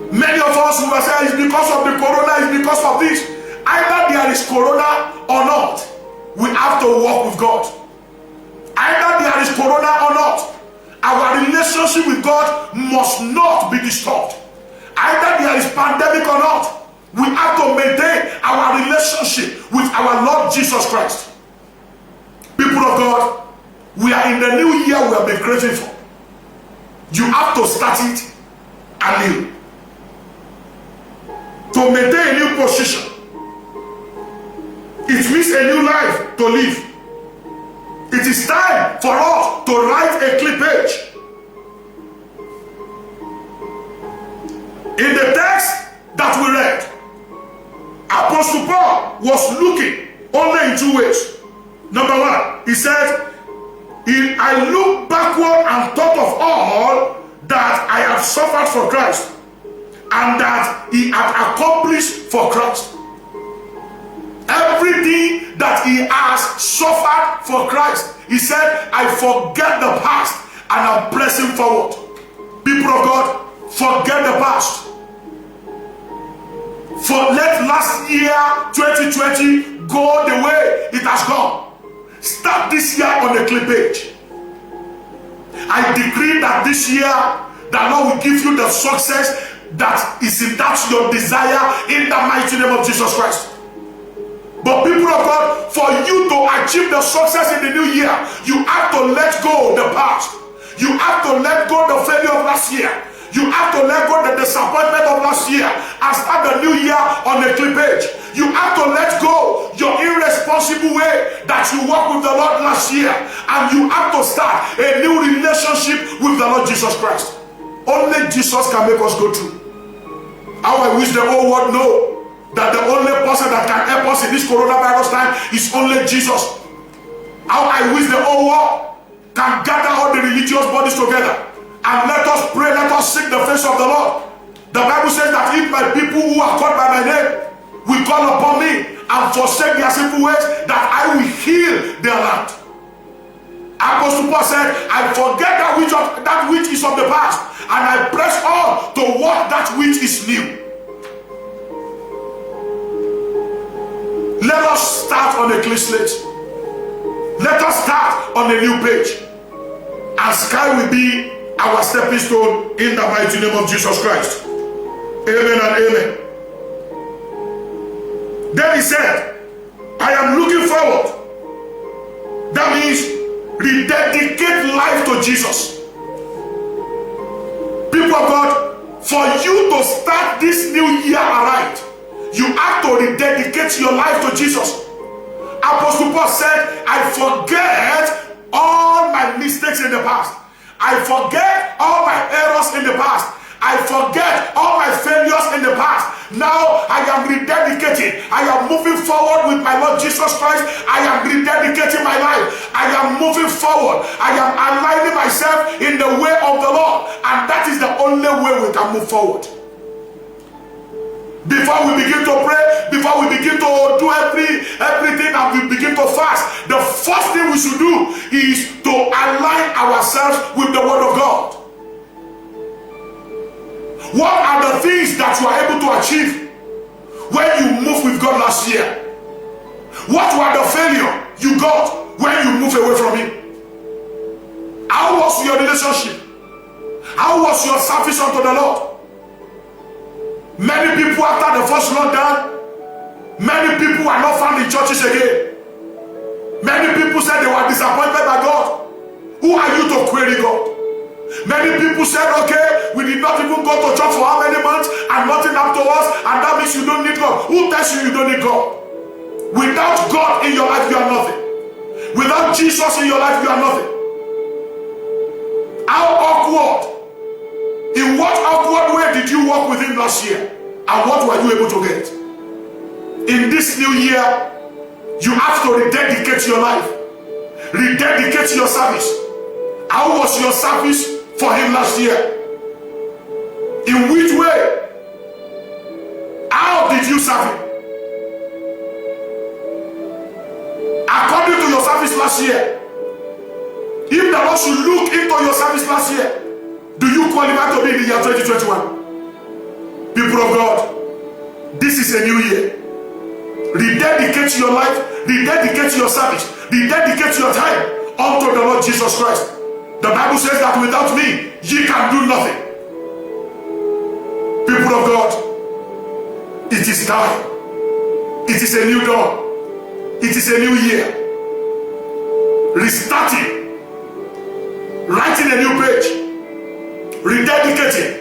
Speaker 1: Many of us will say, it's because of the corona, it's because of this. Either there is corona or not, we have to walk with God. Either there is corona or not, our relationship with God must not be disturbed. Either there is pandemic or not, we have to maintain our relationship with our Lord Jesus Christ. People of God, we are in the new year we have been created for. You have to start it anew. To maintain a new position, it means a new life to live. It is time for us to write a clippage. In the text that we read, Apostle Paul was looking only in two ways. Number one, he said, I look backward and thought of all that I have suffered for Christ and that he had accomplished for Christ. Everything that he has suffered for Christ, he said, I forget the past and I'm pressing forward. People of God, forget the past. Let last year 2020 go the way it has gone. Start this year on the clippage. I decree that this year the Lord will give you the success that is in that your desire in the mighty name of Jesus Christ. But people of God, for you to achieve the success in the new year, you have to let go the past. You have to let go the failure of last year. You have to let go the disappointment of last year and start the new year on the clippage. You have to let go your irresponsible way that you walked with the Lord last year, and you have to start a new relationship with the Lord Jesus Christ. Only Jesus can make us go through. How I wish the whole world know that the only person that can help us in this coronavirus time is only Jesus. How I wish the whole world can gather all the religious bodies together and let us pray, let us seek the face of the Lord. The Bible says that if my people who are called by my name will call upon me and forsake their sinful ways, that I will heal their land. Apostle Paul said, I forget that which is of the past, and I press on to walk that which is new. Let us start on a clean slate. Let us start on a new page. And sky will be our stepping stone in the mighty name of Jesus Christ. Amen and amen. Then he said, I am looking forward. That means rededicate life to Jesus. People of God, for you to start this new year aright, you have to rededicate your life to Jesus. Apostle Paul said, I forget all my mistakes in the past. I forget all my errors in the past. I forget all my failures in the past. Now I am rededicating. I am moving forward with my Lord Jesus Christ. I am rededicating my life. I am moving forward. I am aligning myself in the way of the Lord. And that is the only way we can move forward. Before we begin to pray, before we begin to do everything and we begin to fast, the first thing we should do is to align ourselves with the Word of God. What are the things that you are able to achieve when you moved with God last year? What were the failure you got when you moved away from Him? How was your relationship? How was your service unto the Lord? Many people after the first lockdown, many people are not found in churches again. Many people said they were disappointed by God. Who are you to query God? Many people said, okay, we did not even go to church for how many months and nothing happened to us, and that means you don't need God. Who tells you you don't need God? Without God in your life, you are nothing. Without Jesus in your life, you are nothing. How awkward? In what awkward way did you walk with Him last year? And what were you able to get? In this new year, you have to rededicate your life. Rededicate your service. How was your service for Him last year? In which way? How did you serve Him? According to your service last year, if the Lord should look into your service last year, do you qualify to be in the year 2021? People of God, this is a new year. Rededicate your life, rededicate your service, rededicate your time unto the Lord Jesus Christ. The Bible says that without me, ye can do nothing. People of God, it is time. It is a new dawn. It is a new year. Restarting. Writing a new page. Rededicating.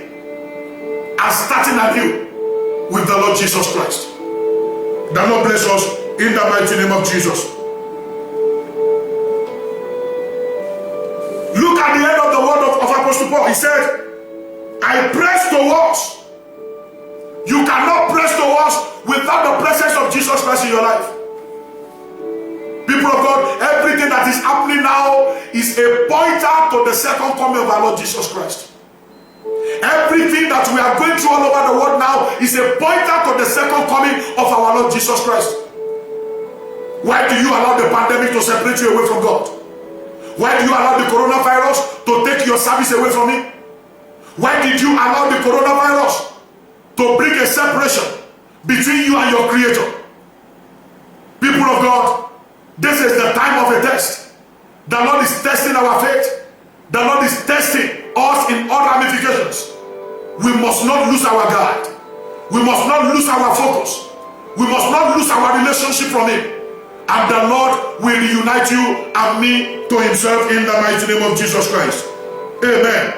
Speaker 1: And starting anew with the Lord Jesus Christ. The Lord bless us in the mighty name of Jesus. Look at the end of the word of Apostle Paul. He said, I press towards. You cannot press towards without the presence of Jesus Christ in your life. People of God, everything that is happening now is a pointer to the second coming of our Lord Jesus Christ. Everything that we are going through all over the world now is a pointer to the second coming of our Lord Jesus Christ. Why do you allow the pandemic to separate you away from God? Why do you allow the coronavirus to take your service away from Him? Why did you allow the coronavirus to bring a separation between you and your Creator? People of God, this is the time of a test. The Lord is testing our faith. The Lord is testing us in all ramifications. We must not lose our guard. We must not lose our focus. We must not lose our relationship from Him. And the Lord will reunite you and me to Himself in the mighty name of Jesus Christ. Amen.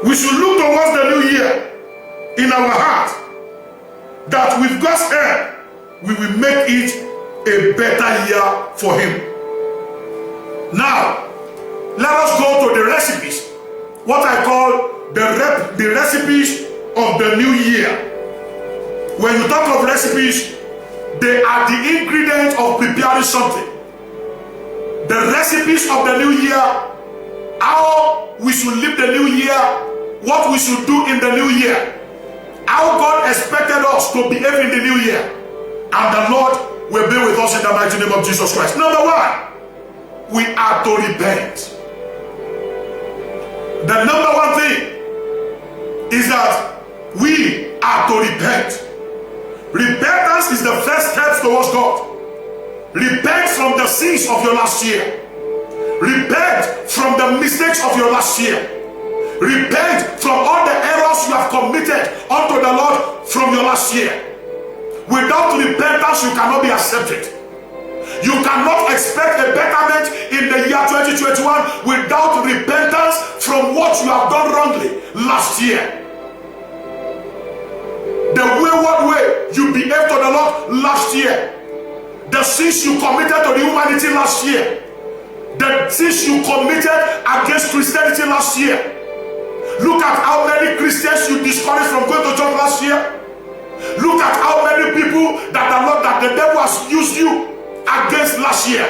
Speaker 1: We should look towards the new year in our heart that with God's help, we will make it a better year for Him. Now, let us go to the recipes, what I call the recipes of the new year. When you talk of recipes, they are the ingredients of preparing something. The recipes of the new year, how we should live the new year, what we should do in the new year, how God expected us to behave in the new year, and the Lord will be with us in the mighty name of Jesus Christ. Number one, we are to repent. The number one thing is that we are to repent. Repentance is the first step towards God. Repent from the sins of your last year. Repent from the mistakes of your last year. Repent from all the errors you have committed unto the Lord from your last year. Without repentance, you cannot be accepted. You cannot expect a betterment in the year 2021 without repentance from what you have done wrongly last year. The wayward way you behaved to the Lord last year, the sins you committed to the humanity last year, the sins you committed against Christianity last year. Look at how many Christians you discouraged from going to church last year. Look at how many people that the devil has used you against last year.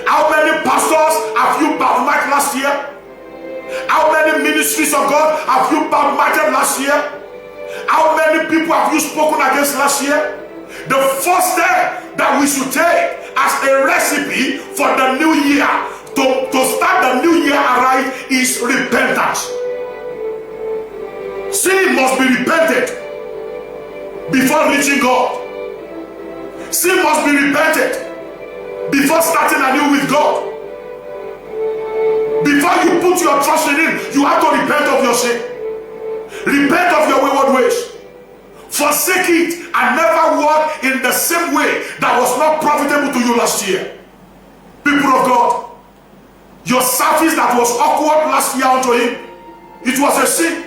Speaker 1: How many pastors have you badmouthed last year? How many ministries of God have you badmouthed last year? How many people have you spoken against last year? The first step that we should take as a recipe for the new year, to start the new year right, is repentance. Sin must be repented before reaching God. Sin must be repented before starting anew with God. Before you put your trust in Him, you have to repent of your sin. Repent of your wayward ways. Forsake it and never walk in the same way that was not profitable to you last year. People of God, your service that was awkward last year unto Him, it was a sin.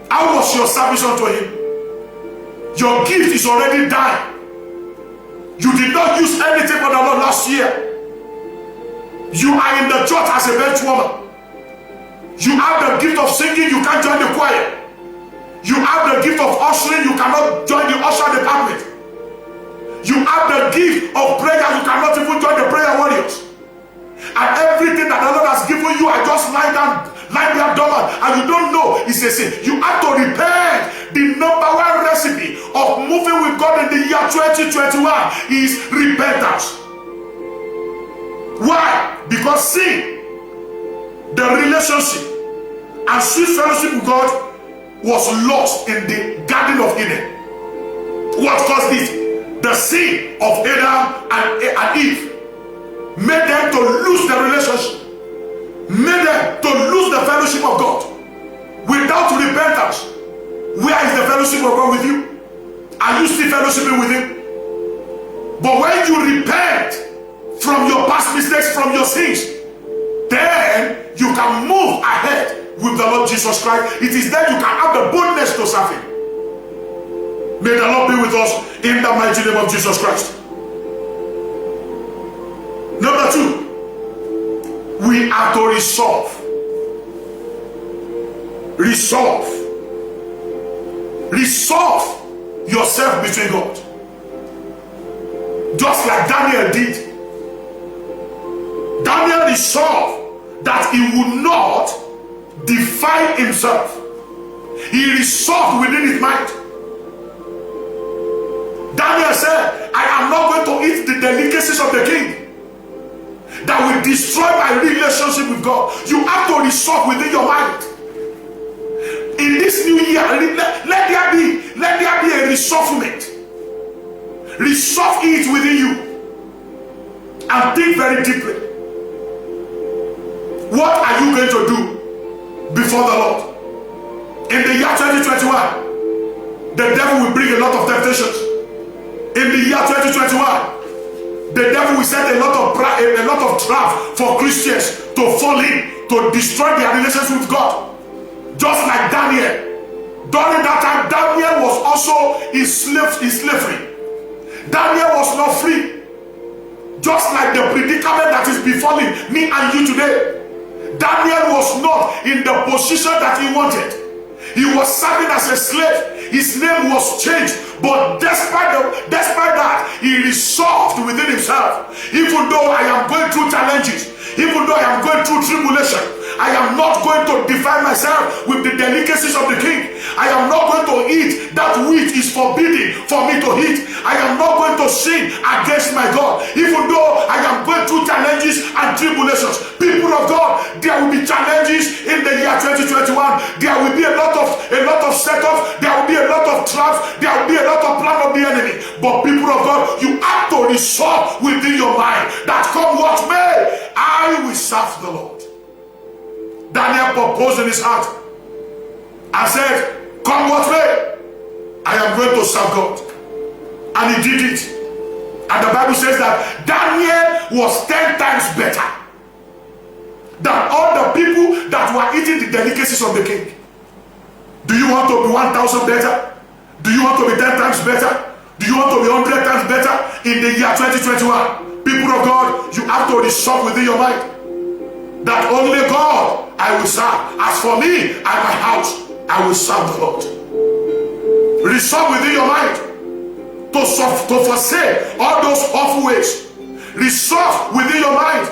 Speaker 1: How was your service unto Him? Your gift is already dying. You did not use anything for the Lord last year. You are in the church as a bench woman. You have the gift of singing, you can't join the choir. You have the gift of ushering, you cannot join the usher department. You have the gift of prayer, you cannot even join the prayer warriors. And everything that the Lord has given you, I just lie there dormant, and you don't know it's a sin. You have to repent. The number one recipe of moving with God in the year 2021 is repentance. Why? Because sin, the relationship and sweet fellowship with God was lost in the Garden of Eden. What caused it? The sin of Adam and Eve made them to lose the relationship, made them to lose the fellowship of God. Without repentance, where is the fellowship of God with you? Are you still fellowshipping with Him? But when you repent from your past mistakes, from your sins, then you can move ahead with the Lord Jesus Christ. It is then you can have the boldness to serve Him. May the Lord be with us in the mighty name of Jesus Christ. Number two, we are to resolve. Resolve. Resolve yourself between God. Just like Daniel did. Daniel resolved that he would not defile himself. He resolved within his mind. Daniel said, I am not going to eat the delicacies of the king that will destroy my relationship with God. You have to resolve within your mind. In this new year, let there be a reshufflement. Resolve it within you and think very deeply. What are you going to do before the Lord? In the year 2021, the devil will bring a lot of temptations. In the year 2021, the devil will set a lot of traps for Christians to fall in, to destroy their relationship with God. Just like Daniel, During that time, Daniel was also in slavery. Daniel was not free. Just like the predicament that is befalling me and you today. Daniel was not in the position that he wanted. He was serving as a slave. His name was changed. But despite that, he resolved within himself, even though I am going through challenges, even though I am going through tribulation, I am not going to define myself with the delicacies of the king. I am not going to eat that which is forbidden for me to eat. I am not going to sin against my God, even though I am going through challenges and tribulations. People of God, there will be challenges in the year 2021. There will be a lot of setups. There will be a lot of traps. There will be a lot of plan of the enemy. But people of God, you have to resolve within your mind that come what may, I will serve the Lord. Daniel proposed in his heart and said, come what may, I am going to serve God. And he did it. And the Bible says that Daniel was 10 times better than all the people that were eating the delicacies of the king. Do you want to be 1,000 better? Do you want to be 10 times better? Do you want to be 100 times better in the year 2021? People of God, you have to resolve within your mind that only God I will serve. As for me and my house, I will serve the Lord. Resolve within your mind to forsake all those awful ways. Resolve within your mind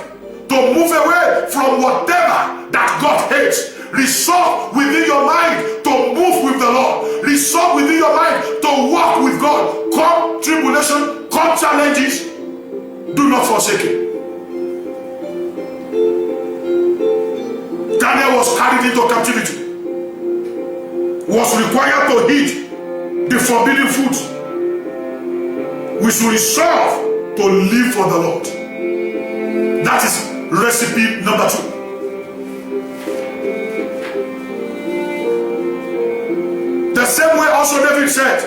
Speaker 1: to move away from whatever that God hates. Resolve within your mind to move with the Lord. Resolve within your mind to walk with God. Come tribulation, come challenges, do not forsake Him. Daniel was carried into captivity, was required to eat the forbidden foods. We should resolve to live for the Lord. That is recipe number 2. The same way also David said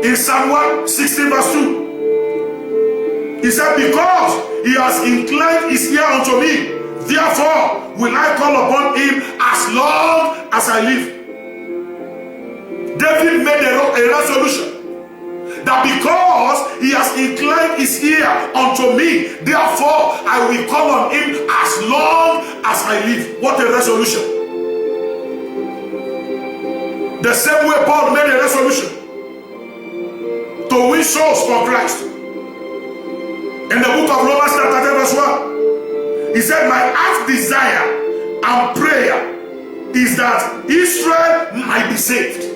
Speaker 1: in Psalm 116 verse 2. He said, because he has inclined his ear unto me, therefore will I call upon him as long as I live. David made a resolution that because he has inclined his ear unto me, therefore I will call on him as long as I live. What a resolution. The same way Paul made a resolution to win souls for Christ. In the book of Romans chapter 10 verse 1, he said, my heart's desire and prayer is that Israel might be saved.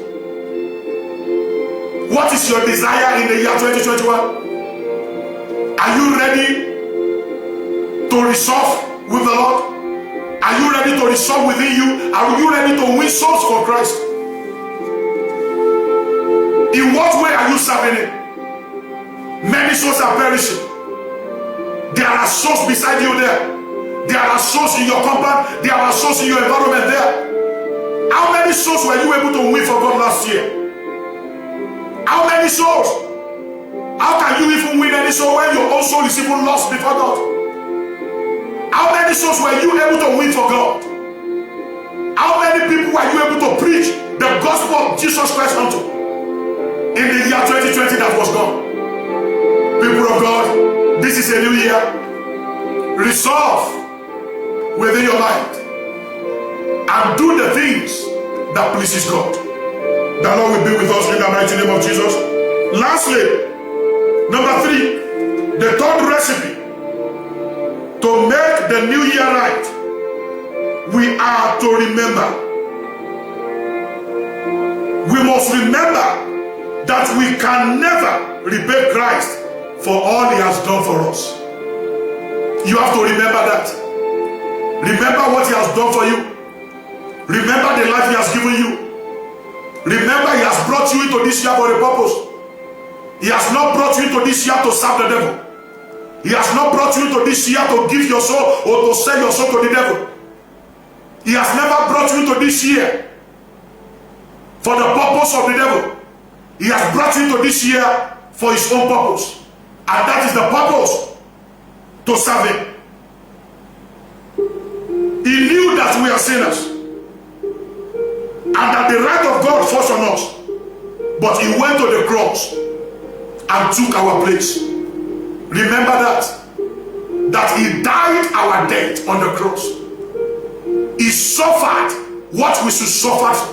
Speaker 1: What is your desire in the year 2021? Are you ready to resolve with the Lord? Are you ready to resolve within you? Are you ready to win souls for Christ? In what way are you serving Him? Many souls are perishing. There are souls beside you there. There are souls in your compound. There are souls in your environment there. How many souls were you able to win for God last year? How many souls? How can you even win any soul when your own soul is even lost before God? How many souls were you able to win for God? How many people were you able to preach the gospel of Jesus Christ unto in the year 2020 that was gone? People of God, this is a new year. Resolve within your mind and do the things that pleases God. The Lord will be with us in the mighty name of Jesus. Lastly, number 3, the third recipe to make the new year right, we are to remember. We must remember that we can never repay Christ for all He has done for us. You have to remember that. Remember what He has done for you. Remember the life He has given you. Remember, He has brought you into this year for a purpose. He has not brought you into this year to serve the devil. He has not brought you into this year to give your soul or to sell your soul to the devil. He has never brought you into this year for the purpose of the devil. He has brought you into this year for His own purpose. And that is the purpose to serve Him. He knew that we are sinners. and that the wrath of God falls on us. But he went to the cross and took our place. Remember that he died our death on the cross. He suffered what we should suffer.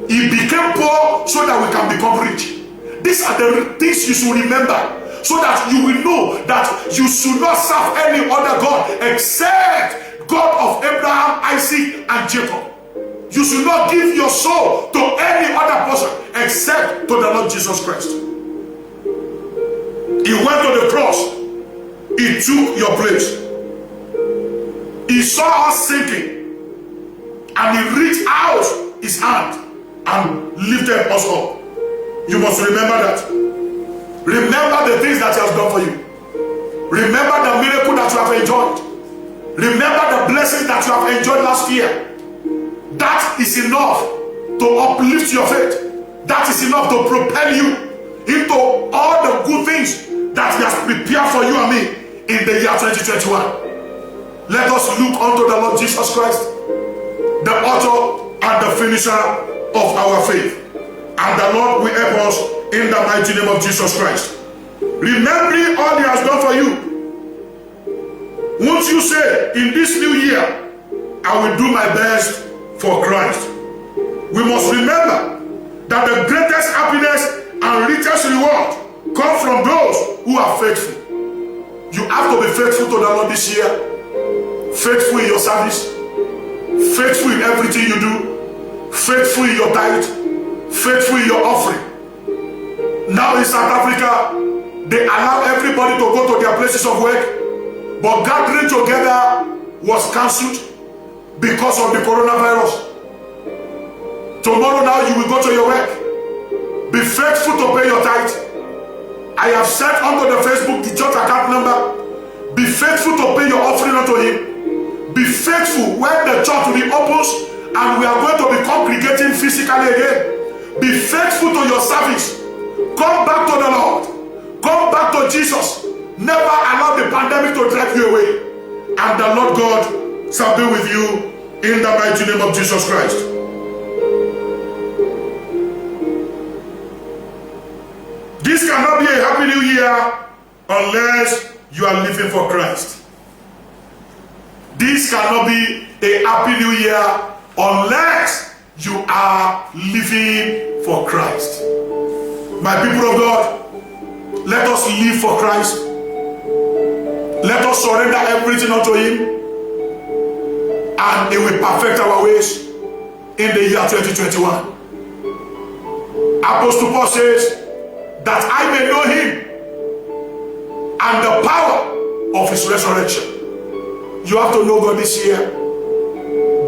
Speaker 1: He became poor so that we can become rich. These are the things you should remember, so that you will know that you should not serve any other God except God of Abraham, Isaac, and Jacob. You should not give your soul to any other person except to the Lord Jesus Christ. He went to the cross. He took your place. He saw us sinking, and he reached out his hand and lifted us up. You must remember that. Remember the things that he has done for you. Remember the miracle that you have enjoyed. Remember the blessings that you have enjoyed last year. That is enough to uplift your faith. That is enough to propel you into all the good things that he has prepared for you and me in the year 2021. Let us look unto the Lord Jesus Christ, the author and the finisher of our faith. And the Lord will help us in the mighty name of Jesus Christ. Remembering all he has done for you, won't you say, in this new year, I will do my best for Christ? We must remember that the greatest happiness and richest reward come from those who are faithful. You have to be faithful to the Lord this year. Faithful in your service. Faithful in everything you do. Faithful in your tithe. Faithful in your offering. Now in South Africa, they allow everybody to go to their places of work, but gathering together was cancelled because of the coronavirus. Tomorrow now you will go to your work. Be faithful to pay your tithe. I have sent onto the Facebook the church account number. Be faithful to pay your offering unto him. Be faithful when the church reopens and we are going to be congregating physically again. Be faithful to your service. Come back to the Lord. Come back to Jesus. Never allow the pandemic to drive you away. And the Lord God shall be with you in the mighty name of Jesus Christ. This cannot be a happy new year unless you are living for Christ. This cannot be a happy new year unless you are living for Christ. My people of God, let us live for Christ. Let us surrender everything unto him, and he will perfect our ways in the year 2021. Apostle Paul says that I may know him and the power of his resurrection. You have to know God this year.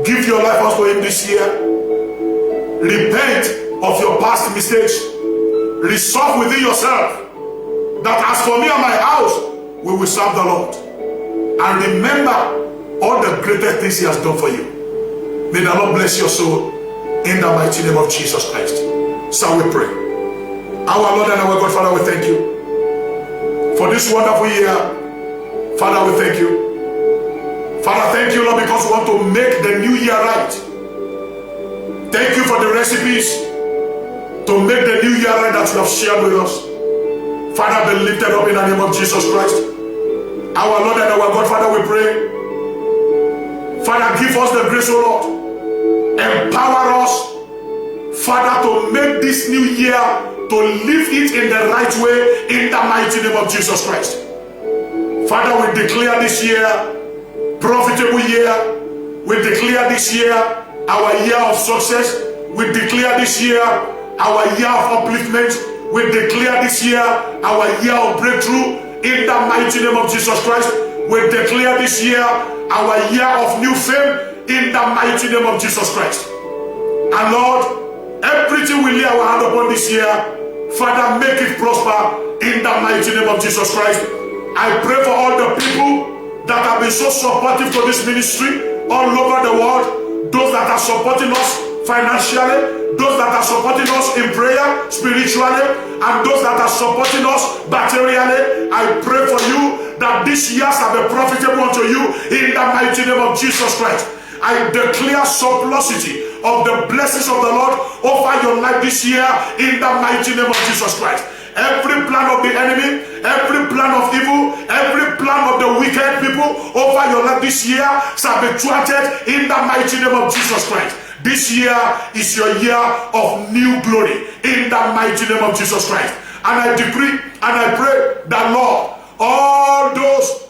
Speaker 1: Give your life unto him this year. Repent of your past mistakes. Resolve within yourself that as for me and my house, we will serve the Lord. And remember all the greatest things he has done for you. May the Lord bless your soul in the mighty name of Jesus Christ. So we pray. Our Lord and our God, Father, we thank you for this wonderful year. Father, we thank you. Father, thank you, Lord, because we want to make the new year right. Thank you for the recipes to make the new year right that you have shared with us. Father, be lifted up in the name of Jesus Christ. Our Lord and our God, Father, we pray. Father, give us the grace, O Lord. Empower us, Father, to make this new year, to live it in the right way in the mighty name of Jesus Christ. Father, we declare this year profitable year. We declare this year our year of success. We declare this year our year of upliftment. We declare this year our year of breakthrough in the mighty name of Jesus Christ. We declare this year our year of new fame in the mighty name of Jesus Christ. And Lord, everything we lay our hand upon this year, Father, make it prosper in the mighty name of Jesus Christ. I pray for all the people that have been so supportive to this ministry all over the world, those that are supporting us financially, those that are supporting us in prayer, spiritually, and those that are supporting us materially. I pray for you that this year shall be profitable unto you in the mighty name of Jesus Christ. I declare surplusity of the blessings of the Lord over your life this year in the mighty name of Jesus Christ. Every plan of the enemy, every plan of evil, every plan of the wicked people over your life this year shall be thwarted in the mighty name of Jesus Christ. This year is your year of new glory in the mighty name of Jesus Christ. And I decree and I pray that, Lord, all those,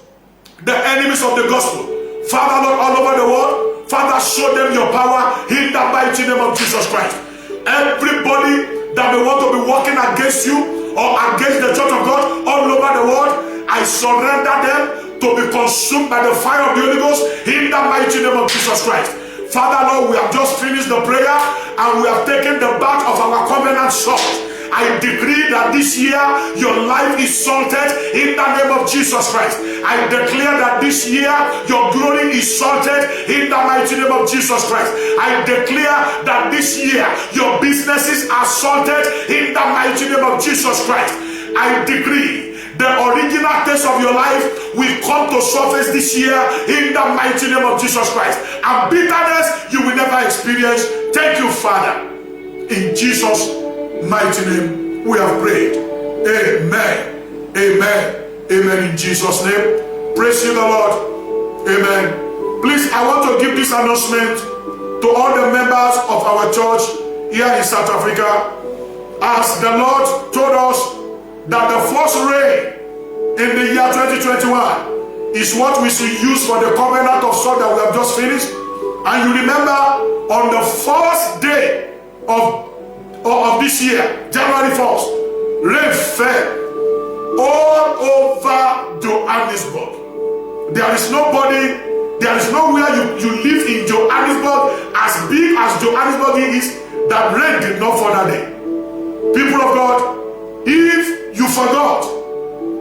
Speaker 1: the enemies of the gospel, Father, Lord, all over the world, Father, show them your power in the mighty name of Jesus Christ. Everybody that may want to be working against you or against the church of God all over the world, I surrender them to be consumed by the fire of the Holy Ghost in the mighty name of Jesus Christ. Father, Lord, we have just finished the prayer and we have taken the back of our covenant sword. I decree that this year your life is salted in the name of Jesus Christ. I declare that this year your glory is salted in the mighty name of Jesus Christ. I declare that this year your businesses are salted in the mighty name of Jesus Christ. I decree the original taste of your life will come to surface this year in the mighty name of Jesus Christ. And bitterness you will never experience. Thank you, Father. In Jesus' mighty name we have prayed. Amen. Amen. Amen. In Jesus' name. Praise you, the Lord. Amen. Please, I want to give this announcement to all the members of our church here in South Africa. As the Lord told us that the first rain in the year 2021 is what we should use for the covenant of salt that we have just finished. And you remember, on the first day of this year, January 1st, rain fell all over Johannesburg. There is nowhere you live in Johannesburg, as big as Johannesburg is, that rain did not fall that day. People of God, if you forgot,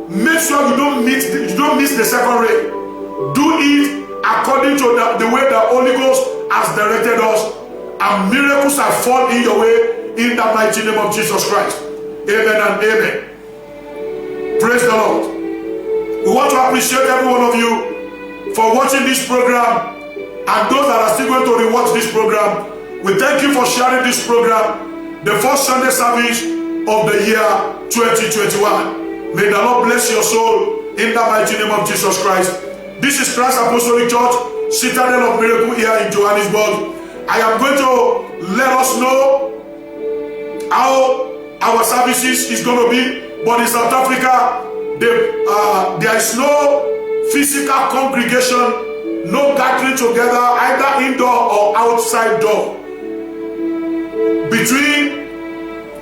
Speaker 1: make sure you don't miss the second rain. Do it according to the way the Holy Ghost has directed us, and miracles shall fall in your way in the mighty name of Jesus Christ. Amen and amen. Praise the Lord. We want to appreciate every one of you for watching this program, and those that are still going to rewatch this program. We thank you for sharing this program, the first Sunday service of the year 2021. May the Lord bless your soul in the mighty name of Jesus Christ. This is Christ Apostolic Church, Citadel of Miracle here in Johannesburg. I am going to let us know how our services is going to be, but in South Africa, there is no physical congregation, no gathering together, either indoor or outside door, between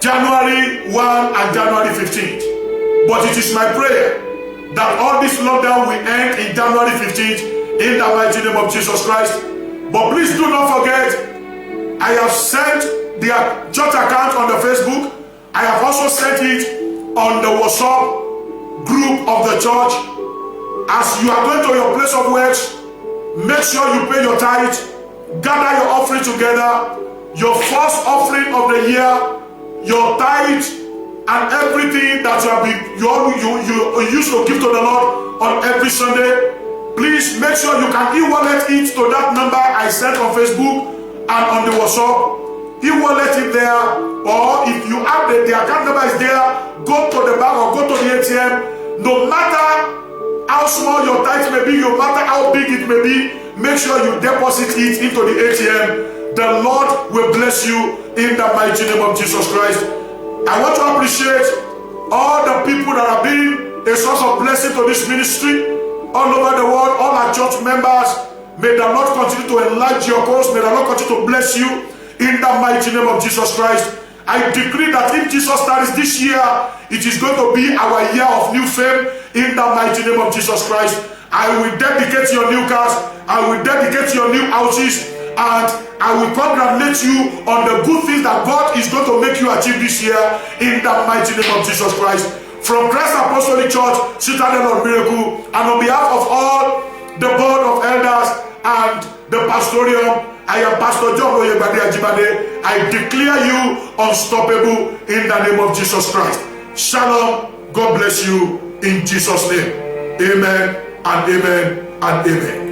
Speaker 1: January 1 and January 15th. But it is my prayer that all this lockdown will end in January 15th in the mighty name of Jesus Christ. But please do not forget, I have sent their church account on the Facebook. I have also sent it on the WhatsApp group of the church. As you are going to your place of work, make sure you pay your tithe, gather your offering together, your first offering of the year, your tithe, and everything that you used to give to the Lord on every Sunday. Please make sure you can e-wallet it to that number I sent on Facebook and on the WhatsApp. E-wallet it there, or if you have the account number is there, go to the bank or go to the ATM. No matter how small your tithe may be, no matter how big it may be, make sure you deposit it into the ATM. The Lord will bless you in the mighty name of Jesus Christ. I want to appreciate all the people that have been a source of blessing to this ministry all over the world, all our church members. May the Lord continue to enlarge your cause. May the Lord continue to bless you in the mighty name of Jesus Christ. I decree that if Jesus starts this year, it is going to be our year of new fame in the mighty name of Jesus Christ. I will dedicate your new cars, I will dedicate your new houses, and I will congratulate you on the good things that God is going to make you achieve this year in the mighty name of Jesus Christ. From Christ Apostolic Church, Citadel of Miracle, and on behalf of all the board of elders and the pastorium, I am Pastor John Oyebade Ajibade. I declare you unstoppable in the name of Jesus Christ. Shalom. God bless you in Jesus' name. Amen and amen and amen.